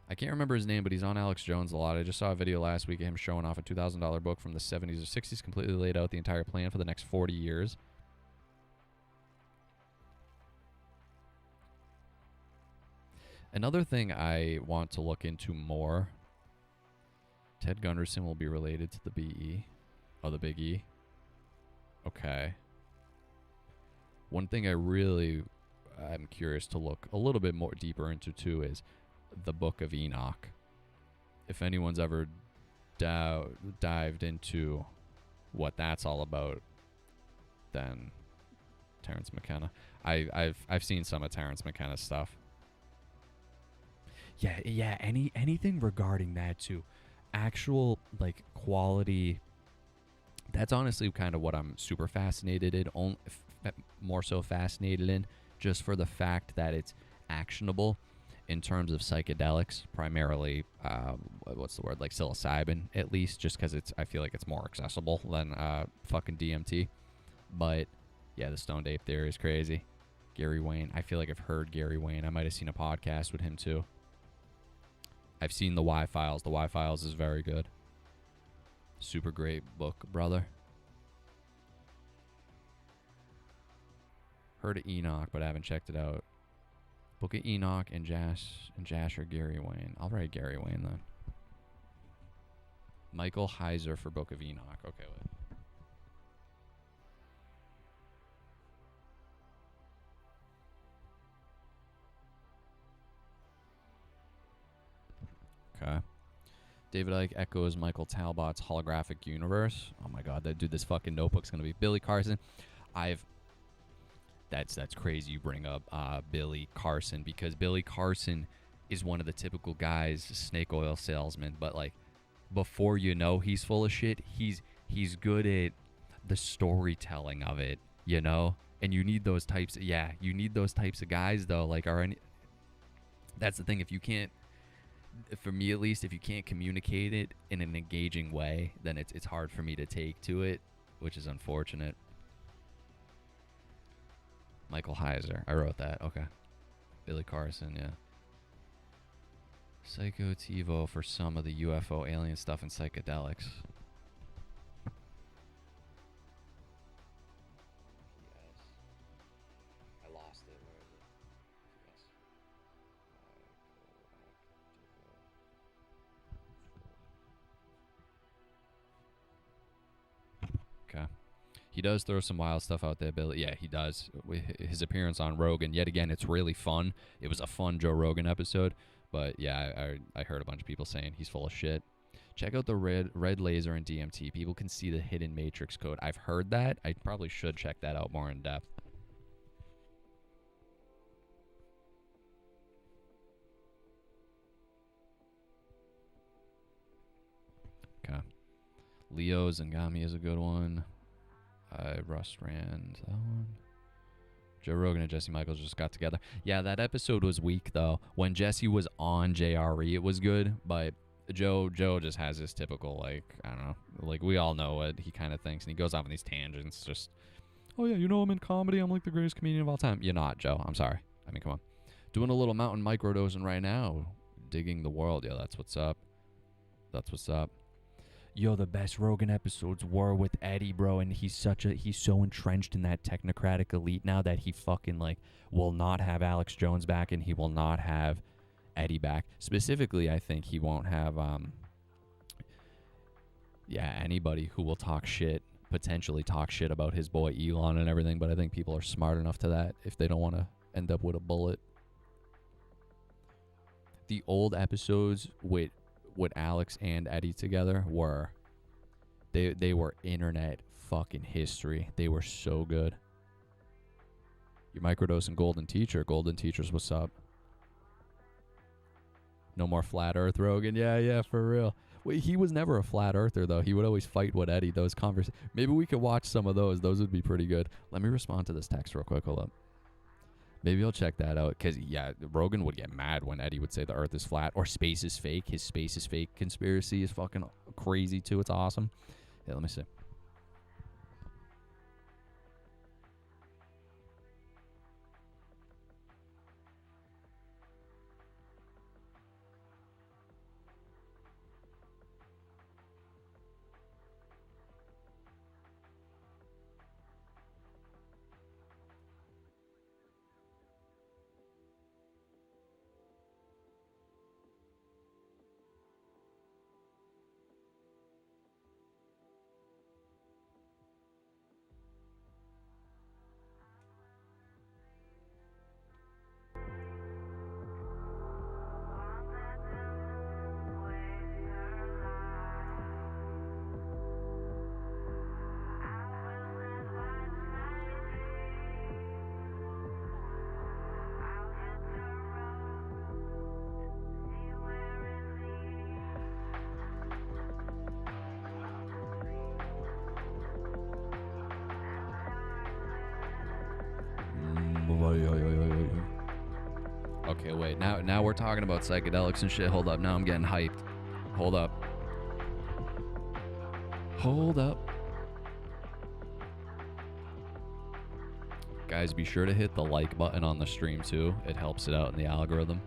I can't remember his name, but he's on Alex Jones a lot. I just saw a video last week of him showing off a $2,000 book from the 70s or 60s, completely laid out the entire plan for the next 40 years. Another thing I want to look into more, Ted Gunderson will be related to the BE. Oh, the Big E. Okay. One thing I'm curious to look a little bit more deeper into too is the Book of Enoch. If anyone's ever dived into what that's all about, then Terrence McKenna. I've seen some of Terrence McKenna's stuff. Yeah, anything regarding that too. Actual like quality. That's honestly kind of what I'm super fascinated in. More so fascinated in, just for the fact that it's actionable in terms of psychedelics, primarily, what's the word, like psilocybin, at least, just because I feel like it's more accessible than fucking DMT. But Yeah, the stoned ape theory is crazy. Gary Wayne. I feel like I've heard Gary Wayne. I might have seen a podcast with him too. I've seen the Y Files. The Y Files is very good. Super great book, brother. Heard of Enoch, but I haven't checked it out. Book of Enoch and Jasher Gary Wayne. I'll write Gary Wayne then. Michael Heiser for Book of Enoch. Okay, wait. Okay. David Icke echoes Michael Talbot's holographic universe. Oh my god, that dude, this fucking notebook's gonna be Billy Carson. That's crazy you bring up Billy Carson, because Billy Carson is one of the typical guys, snake oil salesman, but like before you know he's full of shit, he's good at the storytelling of it, you know? And you need those types you need those types of guys though, like that's the thing, if you can't, for me at least, if you can't communicate it in an engaging way, then it's hard for me to take to it, which is unfortunate. Michael Heiser. I wrote that. Okay. Billy Carson, yeah. Psycho TiVo for some of the UFO alien stuff and psychedelics. I lost it. Where is it? Okay. He does throw some wild stuff out there, Billy. Yeah, he does. His appearance on Rogan, yet again, it's really fun. It was a fun Joe Rogan episode. But yeah, I heard a bunch of people saying he's full of shit. Check out the red laser and DMT. People can see the hidden matrix code. I've heard that. I probably should check that out more in depth. Okay. Leo Zangami is a good one. Russ Rand, that one. Joe Rogan and Jesse Michaels just got together. Yeah, that episode was weak though. When Jesse was on JRE, it was good, but Joe just has his typical, like, I don't know, like we all know what he kind of thinks, and he goes off on these tangents. Just, oh yeah, you know I'm in comedy. I'm like the greatest comedian of all time. You're not, Joe. I'm sorry. I mean, come on. Doing a little mountain microdosing right now. Digging the world. Yeah, that's what's up. That's what's up. Yo, the best Rogan episodes were with Eddie, bro, and he's so entrenched in that technocratic elite now that he fucking, like, will not have Alex Jones back, and he will not have Eddie back. Specifically, I think he won't have, anybody who will potentially talk shit about his boy Elon and everything, but I think people are smart enough to that if they don't want to end up with a bullet. The old episodes with Alex and Eddie together were they were internet fucking history. They were so good. Your microdosing Golden Teachers, what's up? No more flat earth Rogan. Yeah, for real. Wait, he was never a flat earther though. He would always fight with Eddie. Those conversations. Maybe we could watch some of those. Those would be pretty good. Let me respond to this text real quick. Hold up. Maybe I'll check that out, because, yeah, Rogan would get mad when Eddie would say the earth is flat or space is fake. His space is fake conspiracy is fucking crazy, too. It's awesome. Yeah, let me see. Okay, wait. Now we're talking about psychedelics and shit. Hold up. Now I'm getting hyped. Hold up. Guys, be sure to hit the like button on the stream too. It helps it out in the algorithm.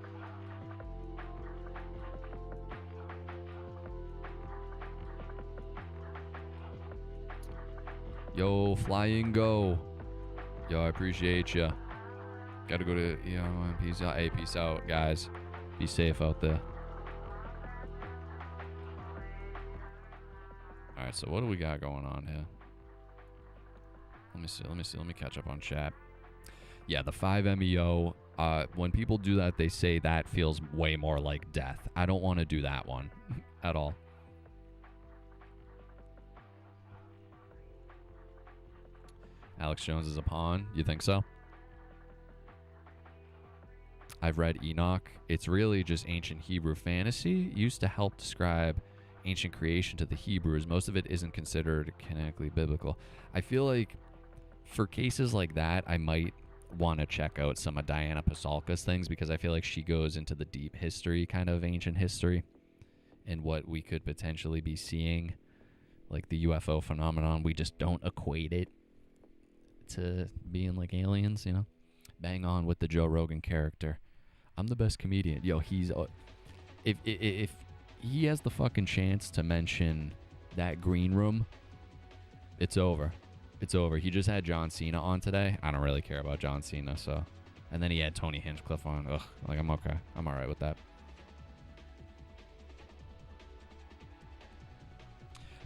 Yo, flying go. Yo, I appreciate ya. Gotta go to, peace out. Hey, peace out, guys. Be safe out there. Alright, so what do we got going on here? Let me catch up on chat. Yeah, the 5MEO. When people do that, they say that feels way more like death. I don't want to do that one at all. Alex Jones is a pawn. You think so? I've read Enoch. It's really just ancient Hebrew fantasy. It used to help describe ancient creation to the Hebrews. Most of it isn't considered canonically biblical. I feel like for cases like that, I might want to check out some of Diana Pasulka's things, because I feel like she goes into the deep history, kind of ancient history, and what we could potentially be seeing, like the UFO phenomenon. We just don't equate it to being like aliens, Bang on with the Joe Rogan character. I'm the best comedian. Yo, he's if he has the fucking chance to mention that green room, it's over. It's over. He just had John Cena on today. I don't really care about John Cena, so. And then he had Tony Hinchcliffe on. Ugh, like, I'm okay. I'm all right with that.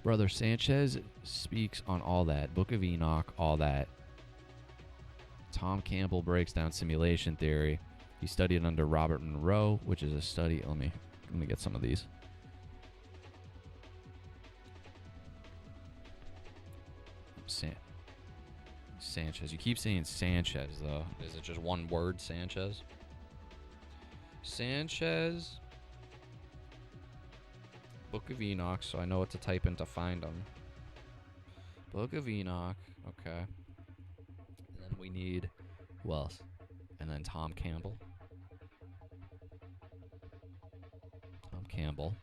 Brother Sanchez speaks on all that. Book of Enoch, all that. Tom Campbell breaks down simulation theory. He studied under Robert Monroe, which is a study. Let me get some of these. Sanchez. You keep saying Sanchez, though. Is it just one word, Sanchez? Sanchez. Book of Enoch, so I know what to type in to find them. Book of Enoch. Okay. And then we need... Who else? And then Tom Campbell. Tom Campbell.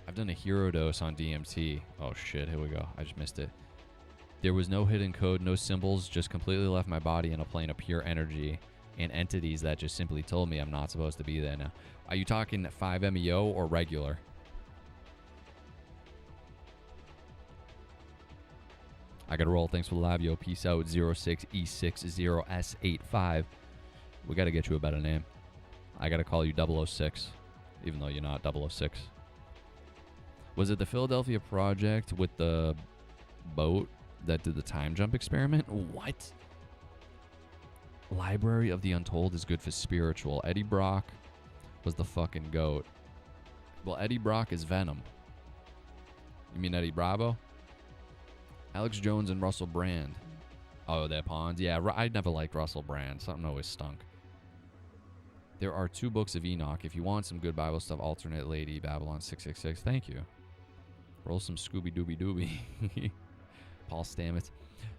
I've done a hero dose on DMT. Oh, shit. Here we go. I just missed it. There was no hidden code, no symbols, just completely left my body in a plane of pure energy and entities that just simply told me I'm not supposed to be there now. Are you talking 5MEO or regular? I gotta roll. Thanks for the live, yo. Peace out. 06E60S85. We gotta get you a better name. I gotta call you 006, even though you're not 006. Was it the Philadelphia Project with the boat that did the time jump experiment? What? Library of the Untold is good for spiritual. Eddie Brock was the fucking goat. Well, Eddie Brock is Venom. You mean Eddie Bravo? Alex Jones and Russell Brand. Oh, they're pawns. Yeah, I never liked Russell Brand. Something always stunk. There are 2 books of Enoch. If you want some good Bible stuff, alternate Lady, Babylon 666. Thank you. Roll some Scooby-Dooby-Dooby. Paul Stamets.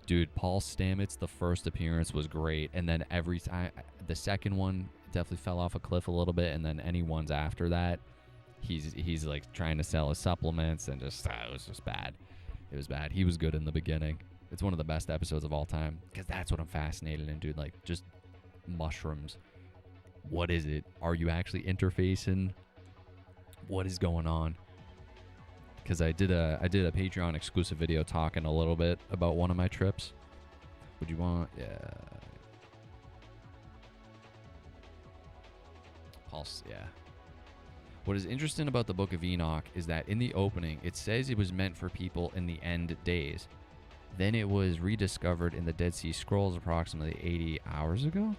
Dude, Paul Stamets, the first appearance was great. And then every time, the second one definitely fell off a cliff a little bit. And then any ones after that, he's like trying to sell his supplements and just, it was just bad. It was bad. He was good in the beginning. It's one of the best episodes of all time. Because that's what I'm fascinated in, dude. Like, just mushrooms. What is it? Are you actually interfacing? What is going on? Because I did a Patreon exclusive video talking a little bit about one of my trips. Would you want? Yeah. Pulse. Yeah. What is interesting about the Book of Enoch is that in the opening, it says it was meant for people in the end days. Then it was rediscovered in the Dead Sea Scrolls approximately 80 hours ago.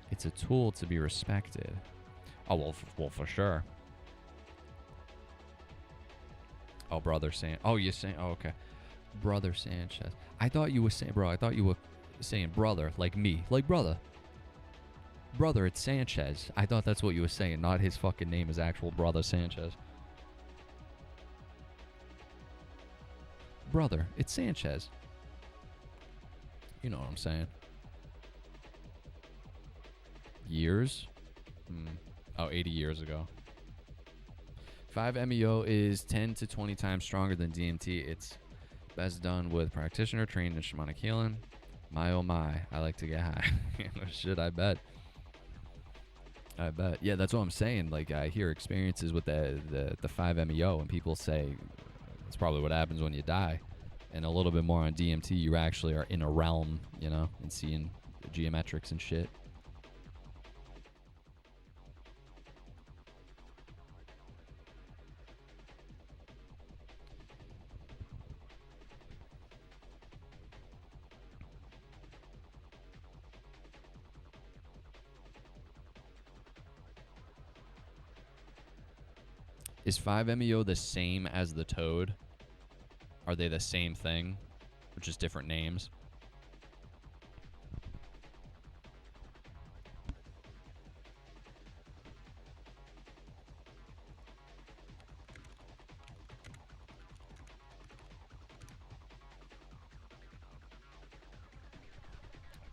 It's a tool to be respected. Oh, well, for sure. Oh, Brother Sanchez. Oh, you're saying... Oh, okay. Brother Sanchez. I thought you were saying... Bro, I thought you were saying brother, like me. Like brother. Brother, it's Sanchez. I thought that's what you were saying, not his fucking name is actual Brother Sanchez. Brother, it's Sanchez. You know what I'm saying. Years? Oh, 80 years ago. 5-MeO is 10 to 20 times stronger than DMT. It's Best done with practitioner trained in shamanic healing. My oh my, I like to get high. Shit, I bet. Yeah, that's what I'm saying. Like, I hear experiences with the 5-MeO, and people say it's probably what happens when you die. And a little bit more on DMT, you actually are in a realm, you know, and seeing geometrics and shit. Is 5-MeO the same as the toad? Are they the same thing, or just different names?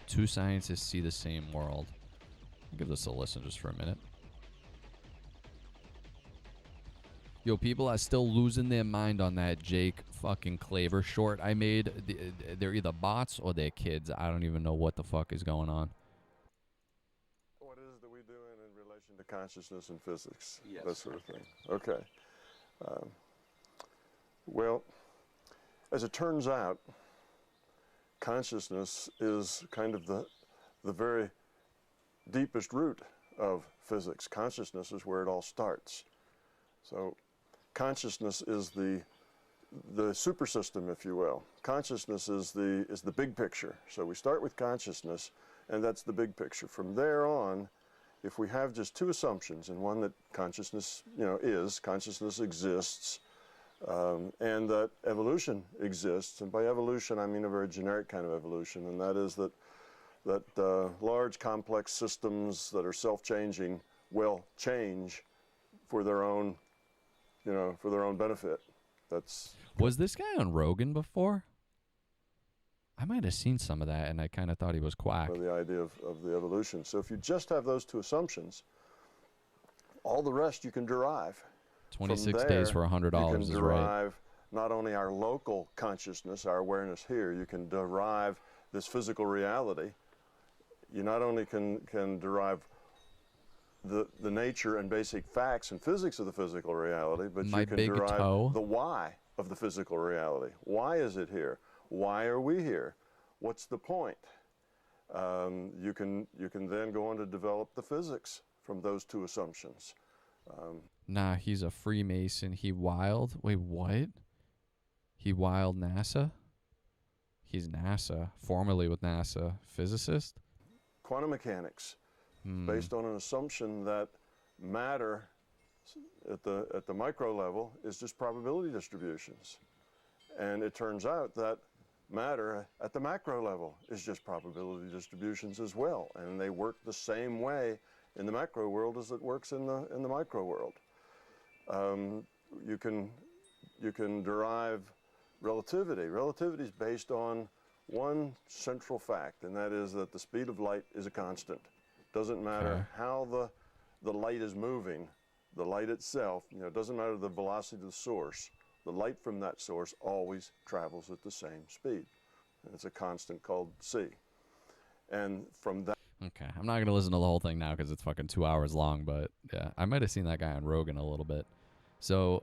Two scientists see the same world. Give this a listen just for a minute. Yo, people are still losing their mind on that Jake fucking Claver short I made. They're either bots or they're kids. I don't even know what the fuck is going on. What is it that we do in relation to consciousness and physics? Yes. That sort of thing. Okay. Well, as it turns out, consciousness is kind of the very deepest root of physics. Consciousness is where it all starts. So consciousness is the super system, if you will. Consciousness is the big picture. So we start with consciousness, and that's the big picture. From there on, if we have just two assumptions, and one that consciousness, consciousness exists, and that evolution exists, and by evolution I mean a very generic kind of evolution, and that is that large complex systems that are self-changing will change for their own, for their own benefit. Was this guy on Rogan before? I might have seen some of that, and I kind of thought he was quack. The idea of the evolution. So if you just have those two assumptions, all the rest you can derive. 26 days for $100 is right. You can derive not only our local consciousness, our awareness here, you can derive this physical reality. You not only can derive the nature and basic facts and physics of the physical reality, but you can derive the why of the physical reality. Why is it here? Why are we here? What's the point? You can then go on to develop the physics from those two assumptions. Nah, he's a Freemason. He wild. Wait, what? He wild NASA? He's NASA, formerly with NASA, physicist? Quantum mechanics, based on an assumption that matter at the micro level is just probability distributions. And it turns out that matter at the macro level is just probability distributions as well. And they work the same way in the macro world as it works in the micro world. You can derive relativity. Relativity is based on one central fact, and that is that the speed of light is a constant. Doesn't matter how the light is moving, the light itself, it doesn't matter the velocity of the source. The light from that source always travels at the same speed. And it's a constant called c. And from that... Okay, I'm not going to listen to the whole thing now because it's fucking 2 hours long, but yeah, I might have seen that guy on Rogan a little bit. So,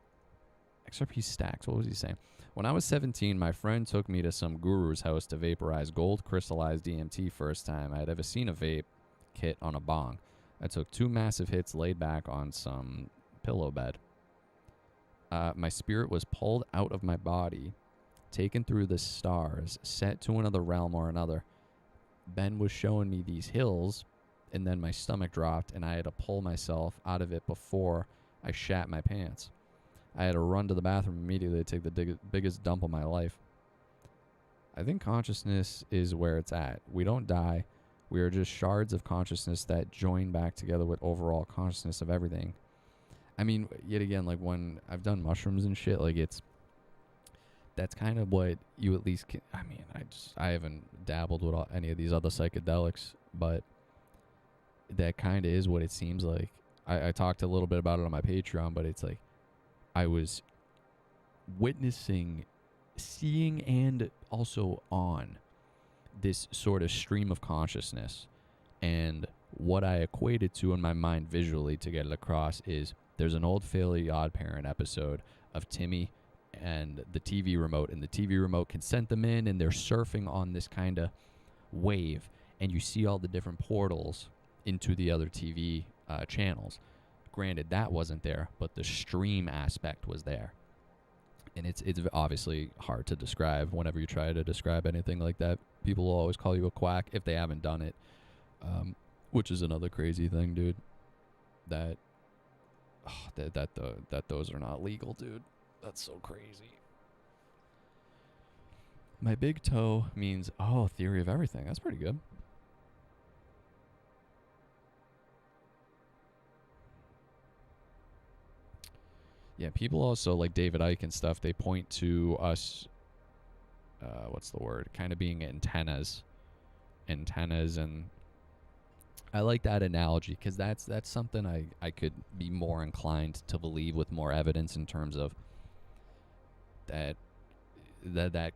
XRP stacks, what was he saying? When I was 17, my friend took me to some guru's house to vaporize gold crystallized DMT first time I had ever seen a vape kit on a bong. I took 2 massive hits laid back on some pillow bed. My spirit was pulled out of my body, taken through the stars, set to another realm or another. Ben was showing me these hills, and then my stomach dropped, and I had to pull myself out of it before I shat my pants. I had to run to the bathroom immediately to take the biggest dump of my life. I think consciousness is where it's at. We don't die. We are just shards of consciousness that join back together with overall consciousness of everything. I mean, yet again, like when I've done mushrooms and shit, like that's kind of what you at least can. I mean, I haven't dabbled with any of these other psychedelics, but that kind of is what it seems like. I talked a little bit about it on my Patreon, but it's like I was witnessing seeing and also on this sort of stream of consciousness. And what I equated to in my mind visually to get it across is there's an old Fairly Odd Parent episode of Timmy and the TV remote, and the TV remote can send them in, and they're surfing on this kind of wave, and you see all the different portals into the other TV channels. Granted, that wasn't there, but the stream aspect was there. And it's obviously hard to describe. Whenever you try to describe anything like that, people will always call you a quack if they haven't done it, which is another crazy thing, dude. That those are not legal, dude. That's so crazy. My big toe means, theory of everything. That's pretty good. Yeah, people also, like David Icke and stuff, they point to us, what's the word? Kind of being antennas. And I like that analogy because that's something I could be more inclined to believe with more evidence in terms of that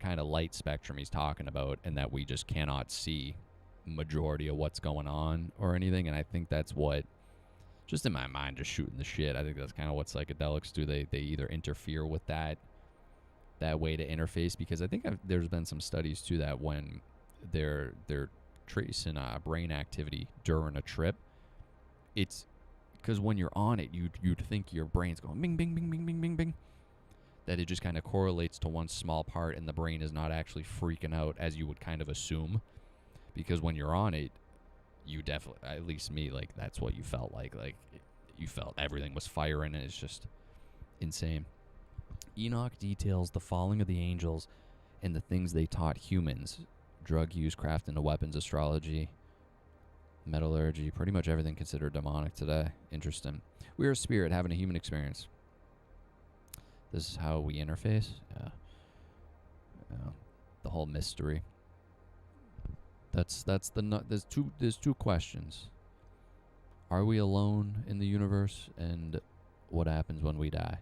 kind of light spectrum he's talking about, and that we just cannot see majority of what's going on or anything. And I think that's what, just in my mind, just shooting the shit, I think that's kind of what psychedelics do. They either interfere with that way to interface, because I think there's been some studies too that when they're tracing brain activity during a trip, it's because when you're on it, you'd think your brain's going bing, bing, bing, bing, bing, bing, bing, that it just kind of correlates to one small part, and the brain is not actually freaking out as you would kind of assume, because when you're on it, you definitely, at least me, like that's what you felt like you felt everything was firing, and it's just insane. Enoch details the falling of the angels and the things they taught humans: drug use, crafting of weapons, astrology, metallurgy, pretty much everything considered demonic today. Interesting. We are a spirit having a human experience. This is how we interface. Yeah. The whole mystery. There's two questions. Are we alone in the universe, and what happens when we die?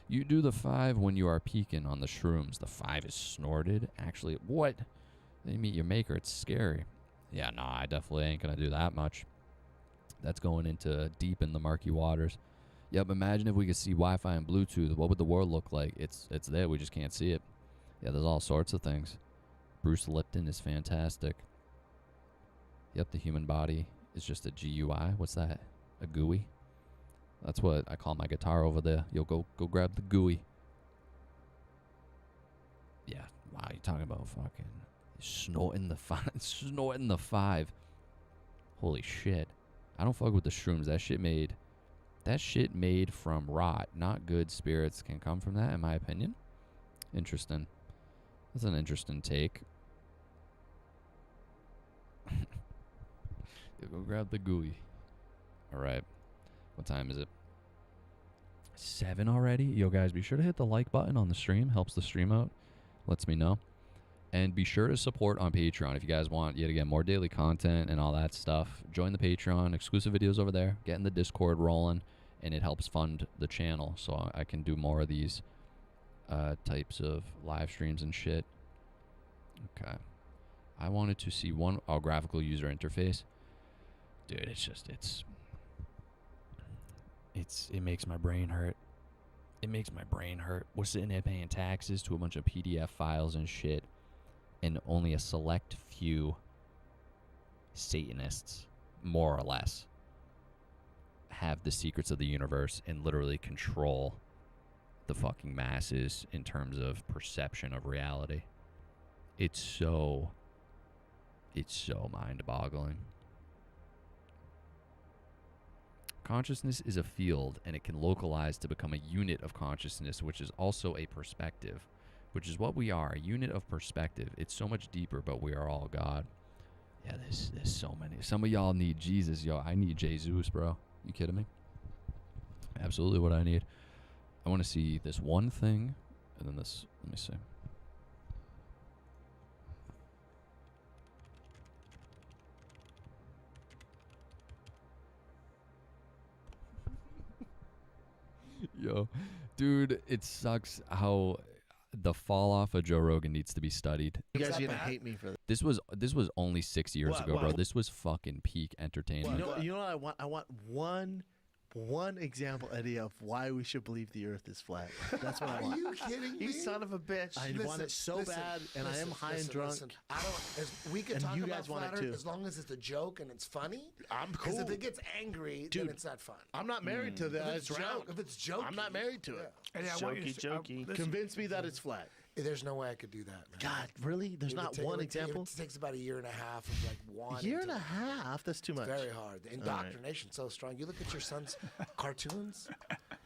You do the 5 when you are peaking on the shrooms. The 5 is snorted. Actually, what? Then you meet your maker. It's scary. Yeah, nah, I definitely ain't gonna do that much. That's going into deep in the murky waters. Yep, imagine if we could see Wi-Fi and Bluetooth. What would the world look like? It's there. We just can't see it. Yeah, there's all sorts of things. Bruce Lipton is fantastic. Yep, the human body is just a GUI. What's that? A GUI? That's what I call my guitar over there. Yo, go grab the GUI. Yeah, wow, you're talking about fucking snorting the 5. Holy shit. I don't fuck with the shrooms. That shit made from rot. Not good spirits can come from that, in my opinion. Interesting. That's an interesting take. Go grab the GUI. Alright. What time is it? 7 already? Yo, guys, be sure to hit the like button on the stream. Helps the stream out. Lets me know. And be sure to support on Patreon if you guys want, yet again, more daily content and all that stuff. Join the Patreon. Exclusive videos over there. Getting the Discord rolling. And it helps fund the channel, so I can do more of these types of live streams and shit. Okay. I wanted to see graphical user interface. Dude, it makes my brain hurt. It makes my brain hurt. We're sitting there paying taxes to a bunch of PDF files and shit, and only a select few Satanists, more or less, have the secrets of the universe and literally control the fucking masses in terms of perception of reality. It's so mind-boggling. Consciousness is a field, and it can localize to become a unit of consciousness, which is also a perspective, which is what we are, a unit of perspective. It's so much deeper, but we are all God. Yeah, there's so many. Some of y'all need Jesus. Yo, I need Jesus, bro. You kidding me? Absolutely what I need. I want to see this one thing, and then this. Let me see. Yo, dude, it sucks how The fall off of Joe Rogan needs to be studied. You guys are gonna hate me for this. This was only 6 years ago, bro. This was fucking peak entertainment. You know what I want? I want one example, Eddie, of why we should believe the Earth is flat. That's what I want. Are you kidding me? You son of a bitch! I want it so bad, and I am high and drunk. Listen, I don't. We can And talk you about guys want flat it Earth too. as long as it's a joke and it's funny. I'm Because cool. if it gets angry, Dude, then it's not fun. I'm not married to that. If it's jokey, I'm not married to it. And I want you to Jokey. Convince me that it's flat. There's no way I could do that, man. God, really? There's not one example? It takes about a year and a half of like one. Year and a half? That's too much. Very hard. The indoctrination's so strong. You look at your son's cartoons,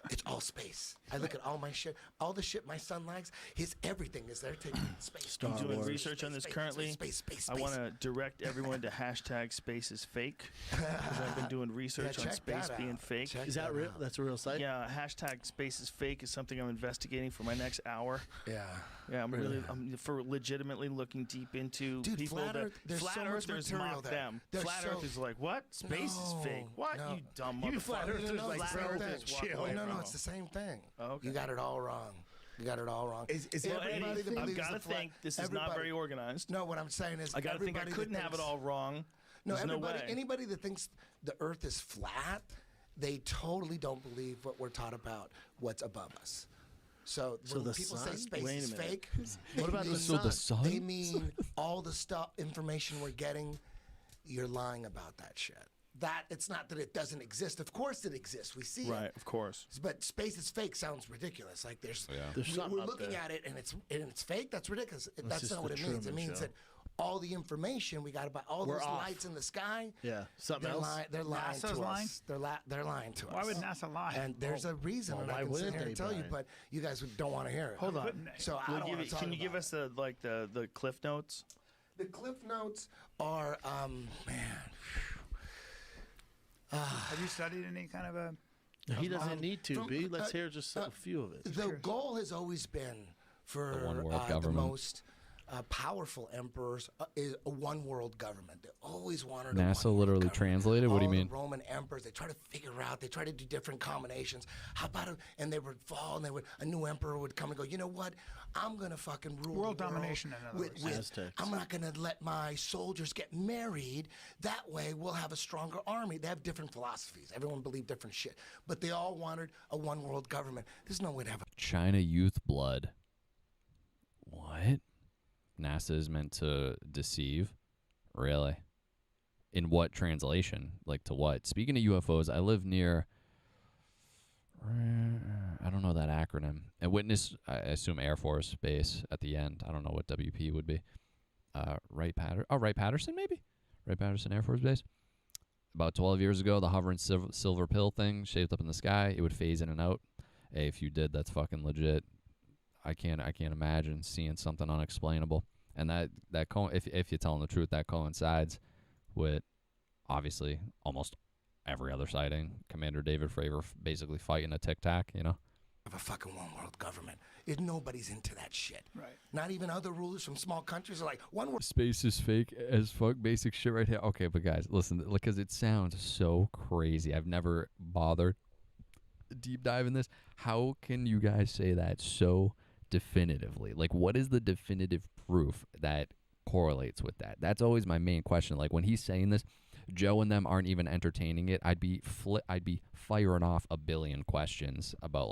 it's all space. I look at all my shit, all the shit my son likes. His everything is there taking space. I'm doing Wars. research on this currently. Space. I want to direct everyone to hashtag space is fake. 'Cause I've been doing research on check space that being out. fake. Check Is that real? That's a real site? Yeah, hashtag space is fake is something I'm investigating for my next hour. Yeah. Yeah, I'm for legitimately looking deep into Dude, people flat that Earth, there's flat so much earthers material mock there. them. There's Flat so- Earth is like, what? Space is fake. What? No. You dumb You motherfucker. flat earthers No, like it's the flat same earthers. thing. Chill. No, it's the same thing. Oh, okay. You got it all wrong. You got it all wrong. Is Well, everybody Eddie, that I've believes got to the flat- think this is not everybody- very organized. No, what I'm saying is I got to think I everybody that couldn't have it thinks- all wrong. No, There's no everybody, way. anybody that thinks the Earth is flat, they totally don't believe what we're taught about what's above us. So when the people say sun? space Wait a is minute. fake, What about the So the sun? sun? they mean all the stuff, information we're getting, you're lying about that shit. That it's not that it doesn't exist. Of course it exists. We see Right, it. of course. But space is fake sounds ridiculous. Like there's something we're up looking there. at it and it's fake. That's ridiculous. That's just not what the it means. It Truman means Show. that all the information we got about all We're those off. lights in the sky. Yeah, something They're else. They're lying NASA's to lying? us. They're lying to us. Why would NASA lie? And there's a reason, well, and why I can sit wouldn't here they, and tell you, Brian? but you guys don't want to hear it. Hold on. Couldn't they? So I We'll don't give want it- to talk can you give about us the cliff notes? it. The cliff notes are man. Have you studied any kind of a? He doesn't need to, from- B. Let's hear just a few of it. The goal has always been for The one world the government. most powerful emperors is a one world government. They always wanted a NASA one-world literally government. translated? What do you All the mean? Roman emperors, they try to figure out, they try to do different combinations. How about and they would fall, and a new emperor would come and go, you know what? I'm gonna fucking rule World the world domination, in other words. Aztecs. I'm not gonna let my soldiers get married. That way, we'll have a stronger army. They have different philosophies. Everyone believed different shit, but they all wanted a one world government. There's no way to have a China youth blood. What? NASA is meant to deceive? Really? In what translation? Like to what? Speaking of UFOs, I live near. I don't know that acronym. And Witness, I assume Air Force Base at the end. I don't know what WP would be. Wright-Patterson maybe? Wright-Patterson Air Force Base. About 12 years ago, the hovering silver pill thing shaped up in the sky. It would phase in and out. Hey, if you did, that's fucking legit. I can't imagine seeing something unexplainable. And if you're telling the truth, that coincides with obviously almost every other sighting. Commander David Fravor basically fighting a tic-tac, you know? have a fucking one world government. Nobody's into that shit. Right. Not even other rulers from small countries are like, one world. Space is fake as fuck. Basic shit right here. Okay, but guys, listen, because it sounds so crazy. I've never bothered deep dive in this. How can you guys say that so definitively? Like, what is the definitive proof that correlates with that? That's always my main question. Like, when he's saying this, Joe and them aren't even entertaining it. I'd be firing off a billion questions about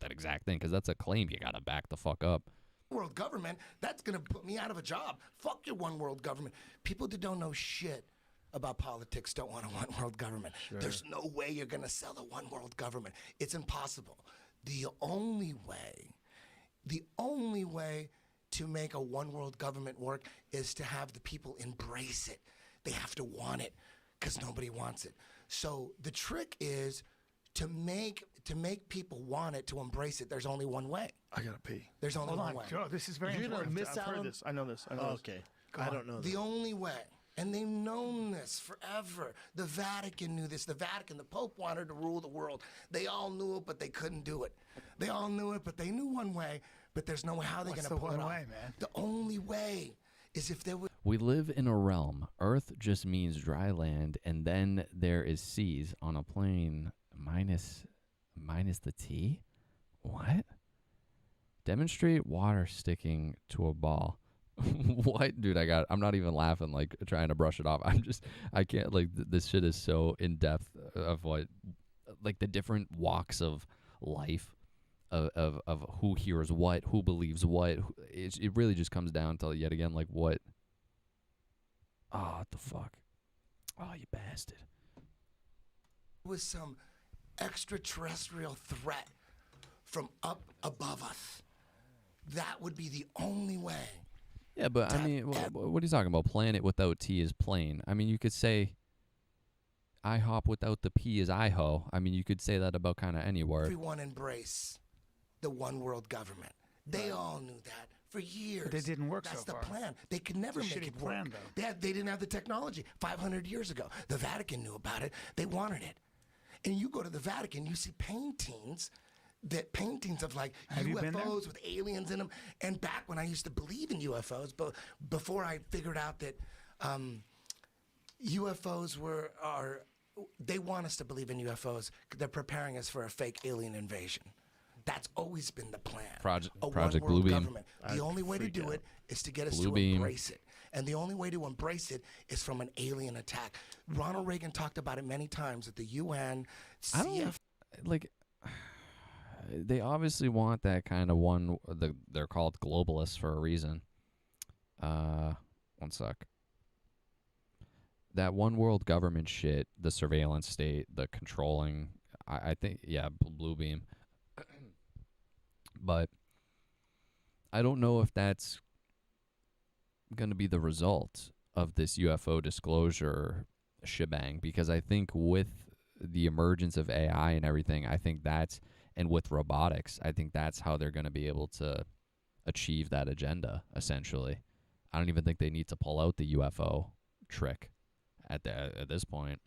that exact thing, because that's a claim you gotta back the fuck up. World government, that's going to put me out of a job. Fuck your one world government. People that don't know shit about politics don't want a one world government. Sure. There's no way you're going to sell a one world government. It's impossible. The only way to make a one world government work is to have the people embrace it. They have to want it, because nobody wants it. So the trick is to make people want it, to embrace it. There's only one way. I gotta pee. There's only Hold one on, way. Joe. This is very You're gonna important. miss I've out heard on this. I know this. Okay. I don't know The that. only way, and they've known this forever. The Vatican knew this. The Vatican, the Pope wanted to rule the world. They all knew it, but they couldn't do it. They all knew it, but they knew one way, but there's no way how they're going to the pull one it off. way, man? The only way is if there was. We live in a realm. Earth just means dry land, and then there is seas on a plane minus the T? What? Demonstrate water sticking to a ball. What, dude? I'm not even laughing, like trying to brush it off. I can't, like, this shit is so in depth of what, like, the different walks of life, of who hears what, who believes what. It really just comes down to, yet again, like, what. Oh, what the fuck? Oh, you bastard. Was some extraterrestrial threat from up above us. That would be the only way. Yeah, but I mean, what are you talking about? Planet without T is plane. I mean, you could say IHOP without the P is IHO. I mean, you could say that about kind of any word. Everyone embrace the one world government. They all knew that for years. But it didn't work That's so the far. plan. They could never It's a make shitty it work. plan, though. They didn't have the technology 500 years ago. The Vatican knew about it. They wanted it. And you go to the Vatican, you see paintings of like Have you been there? UFOs with aliens in them. And back when I used to believe in UFOs, but before I figured out that UFOs they want us to believe in UFOs. They're preparing us for a fake alien invasion. That's always been the plan. Project one-world Bluebeam. government. The only way to do it is to get us to Bluebeam. embrace it. And the only way to embrace it is from an alien attack. Ronald Reagan talked about it many times at the UN, I don't like. They obviously want that kind of one. They're called globalists for a reason. One sec. That one world government shit, the surveillance state, the controlling. I think, yeah, Bluebeam. But I don't know if that's going to be the result of this UFO disclosure shebang, because I think with the emergence of AI and everything, I think that's, and with robotics, I think that's how they're going to be able to achieve that agenda, essentially. I don't even think they need to pull out the UFO trick at this point.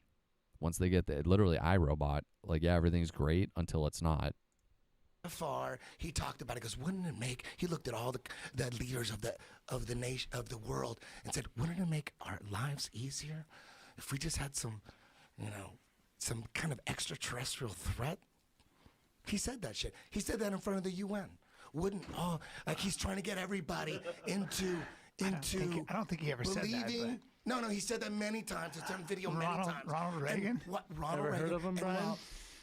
Once they get literally iRobot, like, yeah, everything's great until it's not. Far, he talked about it. Because wouldn't it make? He looked at all the leaders of the nation of the world and said, wouldn't it make our lives easier if we just had some kind of extraterrestrial threat? He said that shit. He said that in front of the UN. Wouldn't like he's trying to get everybody into. I don't think he ever said that. Believing. No, he said that many times. It's on video many times. Ronald Reagan? Ronald Reagan. Heard of him, Brian?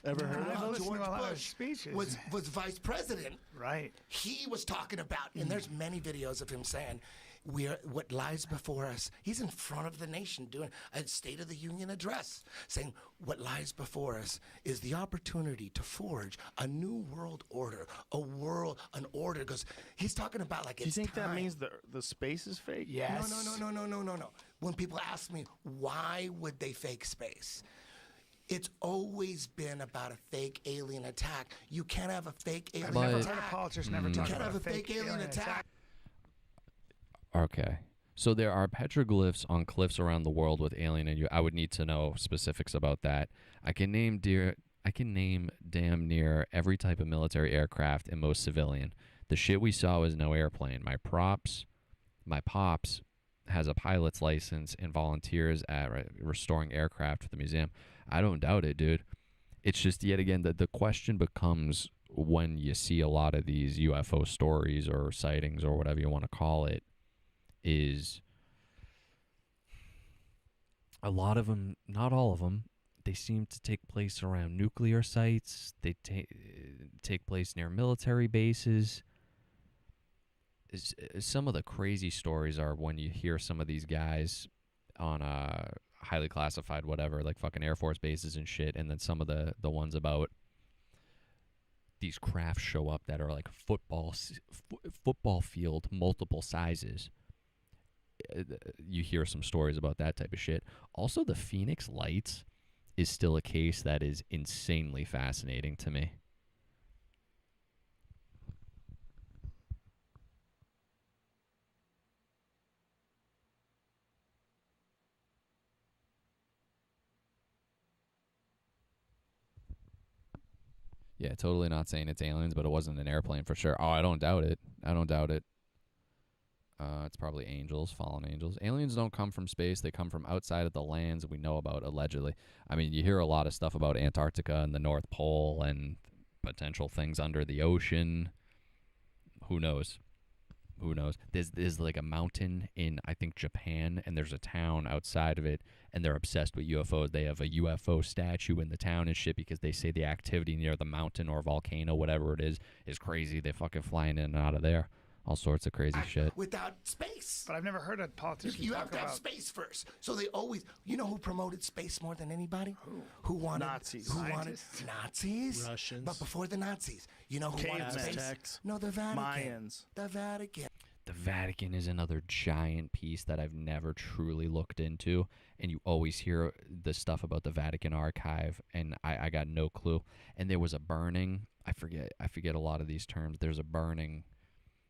Ever heard of him? George to a lot of Bush speeches. was vice president. Right. He was talking about, and there's many videos of him saying, what lies before us. He's in front of the nation doing a State of the Union address, saying what lies before us is the opportunity to forge a new world order, an order. Because he's talking about like Do you it's think time. that means the space is fake? Yes. No. When people ask me why would they fake space, it's always been about a fake alien attack. You can't have a fake alien But- attack. Heard a politician never You talk can't about have a fake alien attack. Okay. So there are petroglyphs on cliffs around the world with alien, and I would need to know specifics about that. I can name damn near every type of military aircraft and most civilian. The shit we saw was no airplane. My pops has a pilot's license and volunteers at restoring aircraft for the museum. I don't doubt it, dude. It's just, yet again, the question becomes, when you see a lot of these UFO stories or sightings or whatever you want to call it, is a lot of them, not all of them, they seem to take place around nuclear sites. They take place near military bases. Some of the crazy stories are when you hear some of these guys on highly classified whatever, like fucking Air Force bases and shit, and then some of the ones about these crafts show up that are like football field, multiple sizes. You hear some stories about that type of shit. Also, the Phoenix Lights is still a case that is insanely fascinating to me. Yeah, totally not saying it's aliens, but it wasn't an airplane for sure. Oh, I don't doubt it. It's probably angels, fallen angels. Aliens don't come from space. They come from outside of the lands we know about, allegedly. I mean, you hear a lot of stuff about Antarctica and the North Pole and potential things under the ocean. who knows? Who knows? There's like a mountain in, I think, Japan, and there's a town outside of it, and they're obsessed with UFOs. They have a UFO statue in the town and shit because they say the activity near the mountain or volcano, whatever it is crazy. They fucking flying in and out of there. All sorts of crazy shit. Without space. But I've never heard a politician You talk have to have about space first. So they always, you know who promoted space more than anybody? Who wanted Nazis. Who wanted Scientists. Nazis? Russians. But before the Nazis, you know who wanted Cavemen. space? Aztecs. No, the Vatican. Mayans. The Vatican. The Vatican is another giant piece that I've never truly looked into, and you always hear the stuff about the Vatican archive, and I got no clue. And there was a burning. I forget a lot of these terms. There's a burning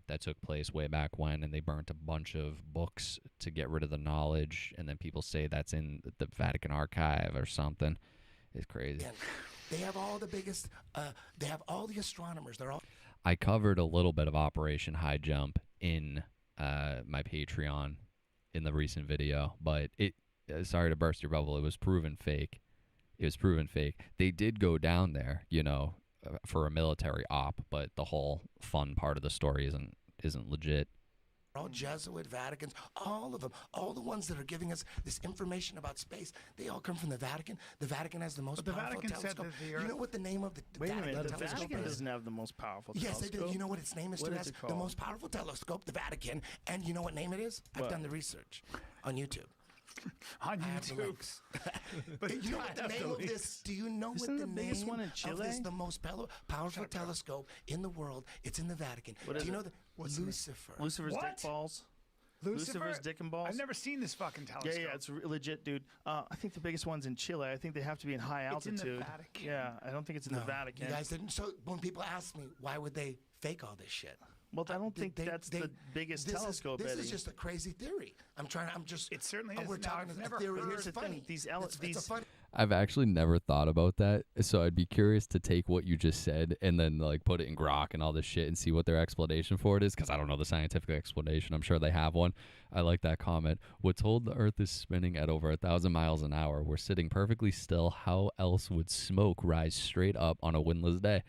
that took place way back when, and they burnt a bunch of books to get rid of the knowledge, and then people say that's in the Vatican archive or something. It's crazy. And they have all the biggest, they have all the astronomers. They're all. I covered a little bit of Operation High Jump in my Patreon in the recent video, but sorry to burst your bubble, it was proven fake. They did go down there, for a military op, but the whole fun part of the story isn't legit. All Jesuit Vaticans, all of them, all the ones that are giving us this information about space, they all come from the Vatican. The Vatican has the most the powerful Vatican said telescope. that the Earth. You know what the name of the Wait a Vatican minute, the telescope Vatican is? doesn't have the most powerful Yes, they telescope. do. You know what its name is? What Stu? is it The called? most powerful telescope, the Vatican. And you know what name it is? I've What? done the research on YouTube. On I have the YouTube. links. But you know what the name of this? Do you know Isn't what the the biggest name one in of Chile? this? The most powerful telescope in the world. It's in the Vatican. What Do is you it? know the Lucifer? Lucifer's What? dick balls. Lucifer? Lucifer's dick and balls. I've never seen this fucking telescope. Yeah, it's legit, dude. I think the biggest one's in Chile. I think they have to be in high It's in altitude. the Vatican. Yeah, I don't think it's in the Vatican. You guys didn't. So when people ask me, why would they fake all this shit? Well, I don't think that's the biggest this telescope, This Eddie. is just a crazy theory. I'm just. It certainly We're is. Now, talking I've a never theory. heard- It's Here's the thing, funny. these It's a funny. I've actually never thought about that, so I'd be curious to take what you just said and then like put it in Grok and all this shit and see what their explanation for it is, because I don't know the scientific explanation. I'm sure they have one. I like that comment. We're told the Earth is spinning at over 1,000 miles an hour. We're sitting perfectly still. How else would smoke rise straight up on a windless day?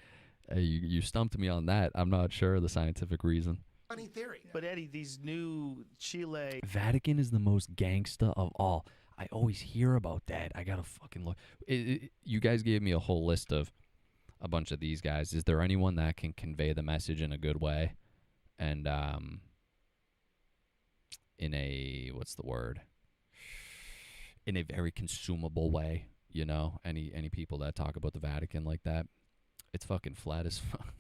You stumped me on that. I'm not sure the scientific reason. Funny theory. But Eddie, these new Chile. Vatican is the most gangsta of all. I always hear about that. I gotta fucking look. You guys gave me a whole list of a bunch of these guys. Is there anyone that can convey the message in a good way, and in a in a very consumable way? Any people that talk about the Vatican like that? It's fucking flat as fuck.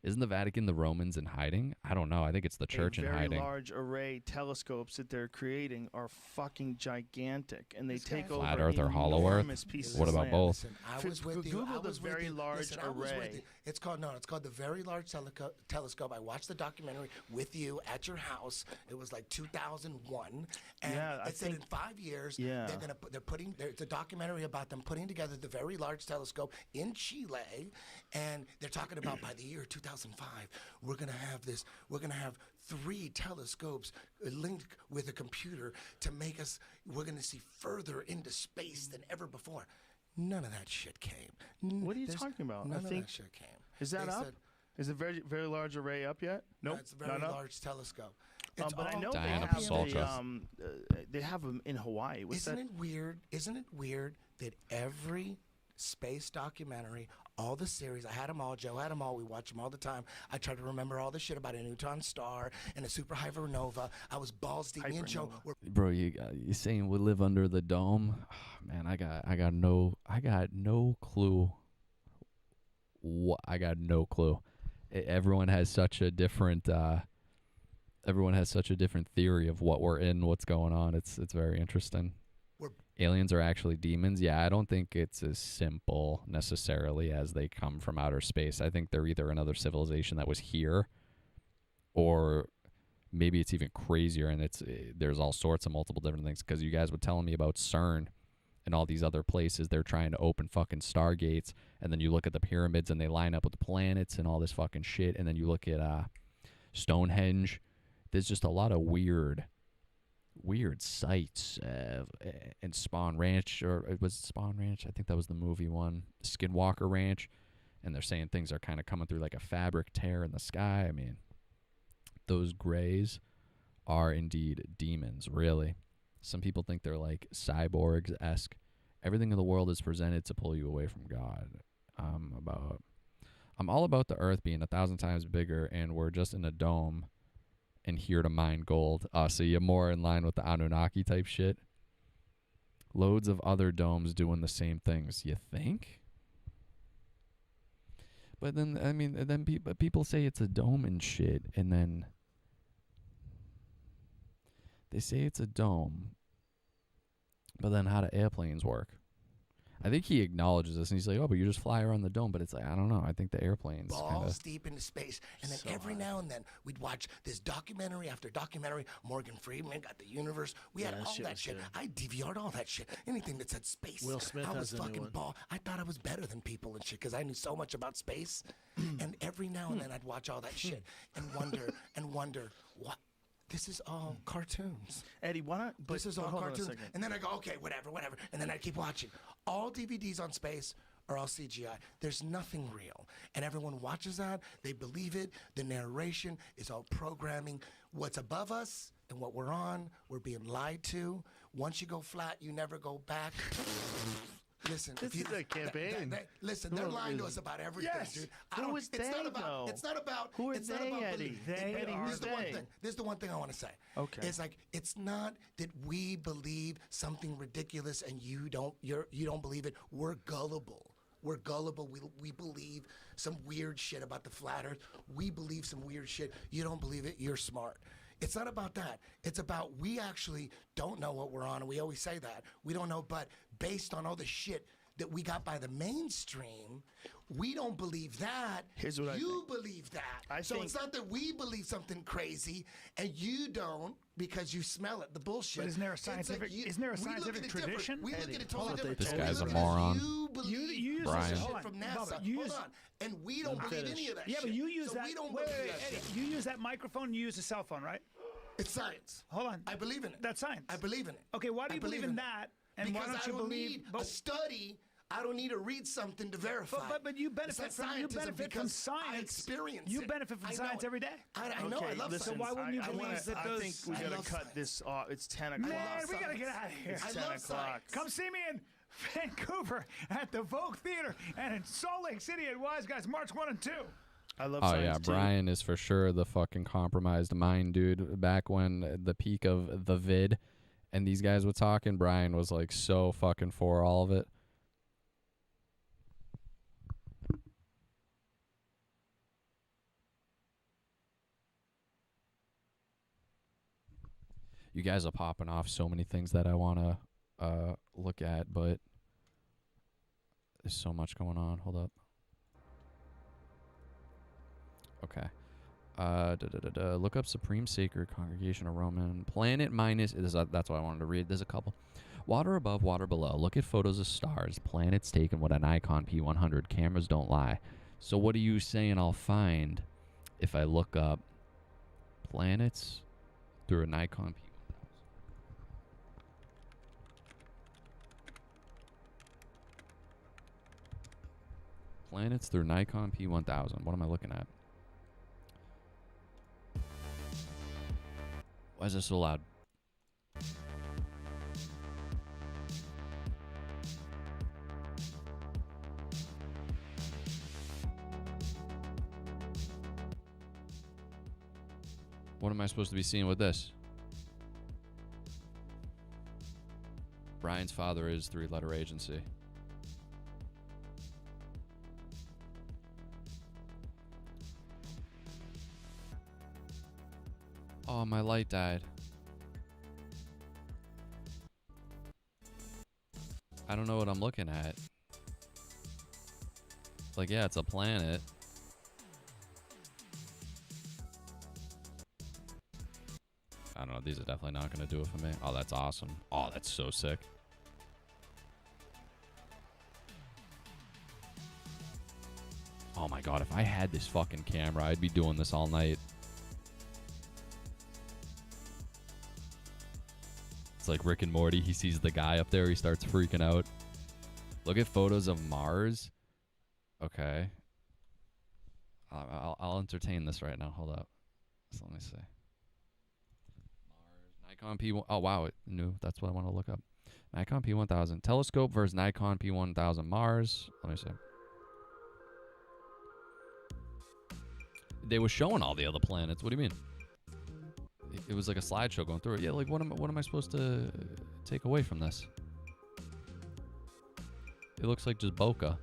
Isn't the Vatican the Romans in hiding? I don't know. I think it's the church in very hiding. large array telescopes that they're creating are fucking gigantic, and they take over Flat Earth or Hollow Earth? enormous pieces What of about land. both? Listen, I was with you. Google I the was with Very you. Large Listen, I was with Array. you. It's called the Very Large Telescope. I watched the documentary with you at your house. It was like 2001, and Yeah, I it said in think- 5 years Yeah. there's a documentary about them putting together the Very Large Telescope in Chile, and they're talking about by the year 2005 we're gonna have 3 telescopes linked with a computer to make us. We're gonna see further into space than ever before. None of that shit came. What are you There's- talking about? None I of think that shit came. is that They up? said- Is the very large array up yet? Nope, it's a very not up. large telescope. It's But I all know they Diana have, Pasulka. they have them in Hawaii. What's Isn't that? it weird? Isn't it weird that every space documentary, all the series, I had them all, Joe had them all, we watch them all the time. I try to remember all the shit about a neutron star and a super hypernova. I was balls deep. Me and Joe Hypernova. were Bro, you saying we live under the dome? Man, I got no clue. I got no clue. Everyone has such a different theory of what we're in, what's going on. It's very interesting. Aliens are actually demons. Yeah, I don't think it's as simple necessarily as they come from outer space. I think they're either another civilization that was here, or maybe it's even crazier, and there's all sorts of multiple different things. Because you guys were telling me about CERN and all these other places they're trying to open fucking stargates, and then you look at the pyramids and they line up with the planets and all this fucking shit, and then you look at Stonehenge. There's just a lot of weird sites, and Spawn Ranch, or it was Spawn Ranch, I think that was the movie one, Skinwalker Ranch, and they're saying things are kind of coming through like a fabric tear in the sky. I mean, those grays are indeed demons, really. Some people think they're like cyborgs-esque. Everything in the world is presented to pull you away from God. I'm all about the earth being 1,000 times bigger, and we're just in a dome and here to mine gold. So you're more in line with the Anunnaki type shit. Loads of other domes doing the same things, you think? But then, I mean, then people say it's a dome and shit, and then they say it's a dome. But then how do airplanes work? I think he acknowledges this, and he's like, oh, but you just fly around the dome. But it's like, I don't know. I think the airplanes balls deep into space. And then every now and then, we'd watch this documentary after documentary. Morgan Freeman got the universe. We had all that shit. I DVR'd all that shit. Anything that said space. Will Smith I was has a new fucking one. ball. I thought I was better than people and shit because I knew so much about space. And every now and then, I'd watch all that shit and wonder what. This is all cartoons. Eddie, why not? This is all hold on a cartoons. second. And then I go, okay, whatever. And then I keep watching. All DVDs on space are all CGI. There's nothing real. And everyone watches that. They believe it. The narration is all programming. What's above us and what we're on, we're being lied to. Once you go flat, you never go back. Listen, This is a campaign. Listen, they're lying to us about everything, dude. Who is they, though? It's not about. Who are it's not they, about Eddie? belief. Eddie, who This are is the one they? thing. This is the one thing I want to say. Okay. It's like it's not that we believe something ridiculous and you don't believe it. We're gullible. We're gullible. We believe some weird shit about the flat earth. We believe some weird shit. You don't believe it. You're smart. It's not about that. It's about we actually don't know what we're on, and we always say that. We don't know, but based on all the shit that we got by the mainstream, we don't believe that. Here's what you believe that. So it's not that we believe something crazy and you don't because you smell it, the bullshit. But isn't there a scientific tradition? We look at it totally different. This guy's a moron. You believe use Brian. shit Hold on, from Bubba, NASA. you Hold use- on. And we don't believe any of that Yeah, shit. but you use So that. we don't wait, believe wait, that Eddie, shit. you use that microphone. You use a cell phone, right? It's science. Hold on. I believe in it. That's science. I believe in it. Okay, why do I you believe in that? And because why don't I you don't believe? need a study. I don't need to read something to verify. But you It's benefit not from you scientism benefit from because science. I experience You it. benefit from I know science it. every day. I know. I love listen, science. why wouldn't you I believe wanna- that I those- think we I gotta love cut science. this off. It's 10 o'clock. Man, we gotta science. get out of here. It's I 10 love o'clock. science. Come see me in Vancouver at the Vogue Theater and in Salt Lake City at Wise Guys March 1 and 2. I love Oh science yeah, too. Brian is for sure the fucking compromised mind, dude. Back when the peak of the vid and these guys were talking, Brian was like so fucking for all of it. You guys are popping off so many things that I want to look at, but there's so much going on. Hold up. Okay. Look up Supreme Sacred Congregation of Roman Planet minus. That's what I wanted to read. There's a couple. Water above, water below. Look at photos of stars. Planets taken with a Nikon P100. Cameras don't lie. So what are you saying I'll find if I look up planets through a Nikon P1000? Planets through Nikon P1000. What am I looking at? Why is this so loud? What am I supposed to be seeing with this? Brian's father is three-letter agency. Oh, my light died. I don't know what I'm looking at. Like, yeah, it's a planet. I don't know. These are definitely not going to do it for me. Oh, that's awesome. Oh, that's so sick. Oh my god, if I had this fucking camera, I'd be doing this all night. It's like Rick and Morty. He sees the guy up there. He starts freaking out. Look at photos of Mars. Okay. I'll entertain this right now. Hold up. So let me see. Mars, Nikon P1. Oh, wow. It knew. That's what I want to look up. Nikon P1000. Telescope versus Nikon P1000 Mars. Let me see. They were showing all the other planets. What do you mean? It was like a slideshow going through it. Yeah, like what am I supposed to take away from this? It looks like just bokeh.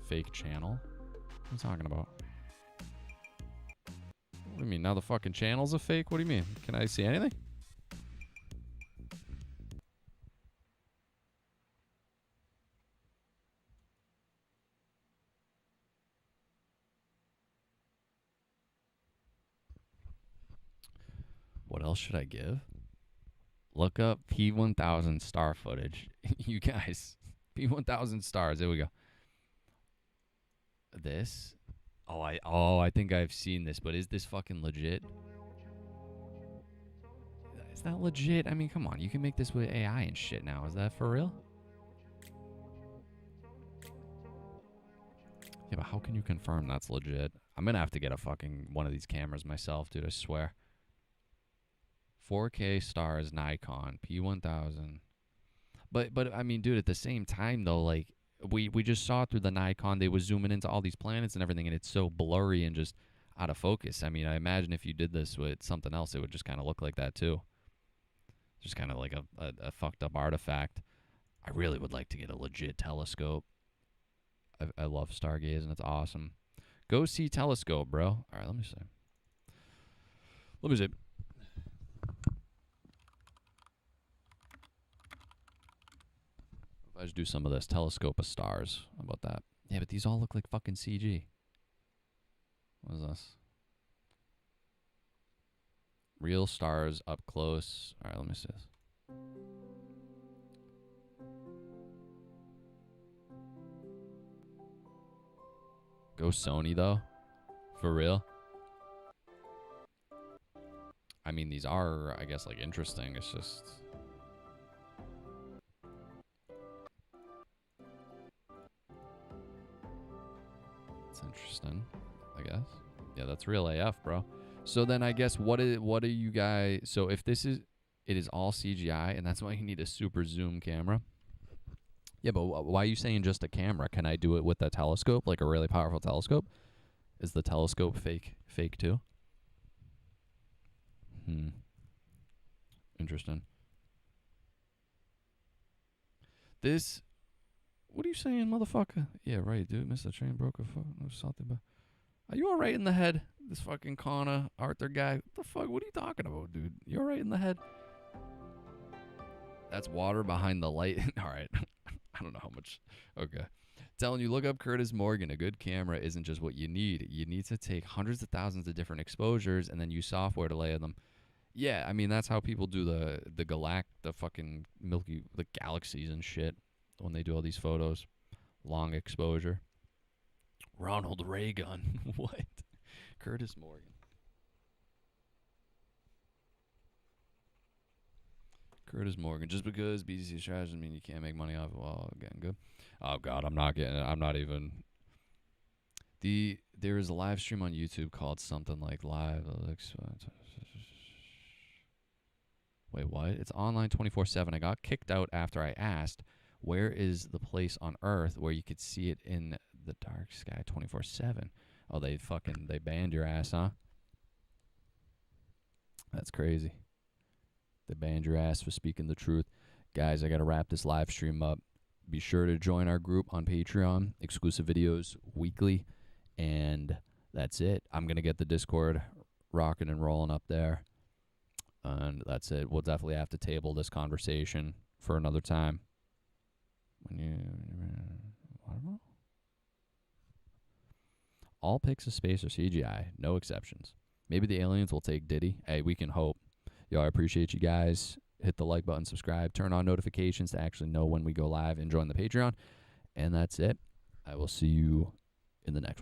Fake channel? What are you talking about? What do you mean? Now the fucking channel's a fake? What do you mean? Can I see anything? What else should I give? Look up P1000 star footage. You guys, P1000 stars. There we go. This? I think I've seen this, but is this fucking legit? Is that legit? I mean, come on. You can make this with AI and shit now. Is that for real? Yeah, but how can you confirm that's legit? I'm gonna have to get a fucking one of these cameras myself, dude. I swear. 4K stars Nikon P1000. But I mean, dude, at the same time though, like we just saw through the Nikon, they were zooming into all these planets and everything, and it's so blurry and just out of focus. I mean, I imagine if you did this with something else, it would just kind of look like that too. Just kind of like a fucked up artifact. I really would like to get a legit telescope. I love stargazing. It's awesome. Go see telescope, bro. All right, let me see. Let me see. I just do some of this telescope of stars. How about that? Yeah, but these all look like fucking CG. What is this? Real stars up close. All right, let me see this. Go Sony though. For real. I mean, these are, I guess, like interesting. It's just. Interesting, I guess. Yeah, that's real AF, bro. So then I guess what are you guys, so if this is, it is all CGI and that's why you need a super zoom camera. Yeah, but why are you saying just a camera? Can I do it with a telescope, like a really powerful telescope? Is the telescope fake too? Interesting. This, what are you saying, motherfucker? Yeah, right, dude. Missed the train, broke a foot. No something, but are you all right in the head? This fucking Connor Arthur guy. What the fuck? What are you talking about, dude? You all right in the head? That's water behind the light. All right. I don't know how much. Okay. Telling you, look up Curtis Morgan. A good camera isn't just what you need. You need to take hundreds of thousands of different exposures and then use software to layer them. Yeah, I mean, that's how people do the fucking the galaxies and shit when they do all these photos. Long exposure. Ronald Reagan. What? Curtis Morgan. Curtis Morgan. Just because BTC strategy doesn't mean you can't make money off it. Well, getting good. Oh, God, I'm not even. There is a live stream on YouTube called something like Live. Wait, what? It's online 24/7. I got kicked out after I asked, where is the place on Earth where you could see it in the dark sky 24/7? Oh, they banned your ass, huh? That's crazy. They banned your ass for speaking the truth. Guys, I got to wrap this live stream up. Be sure to join our group on Patreon. Exclusive videos weekly. And that's it. I'm going to get the Discord rocking and rolling up there. And that's it. We'll definitely have to table this conversation for another time. All pics of space are CGI. No exceptions. Maybe the aliens will take Diddy. Hey, we can hope. Yo, I appreciate you guys. Hit the like button, subscribe, turn on notifications to actually know when we go live, and join the Patreon. And that's it. I will see you in the next one.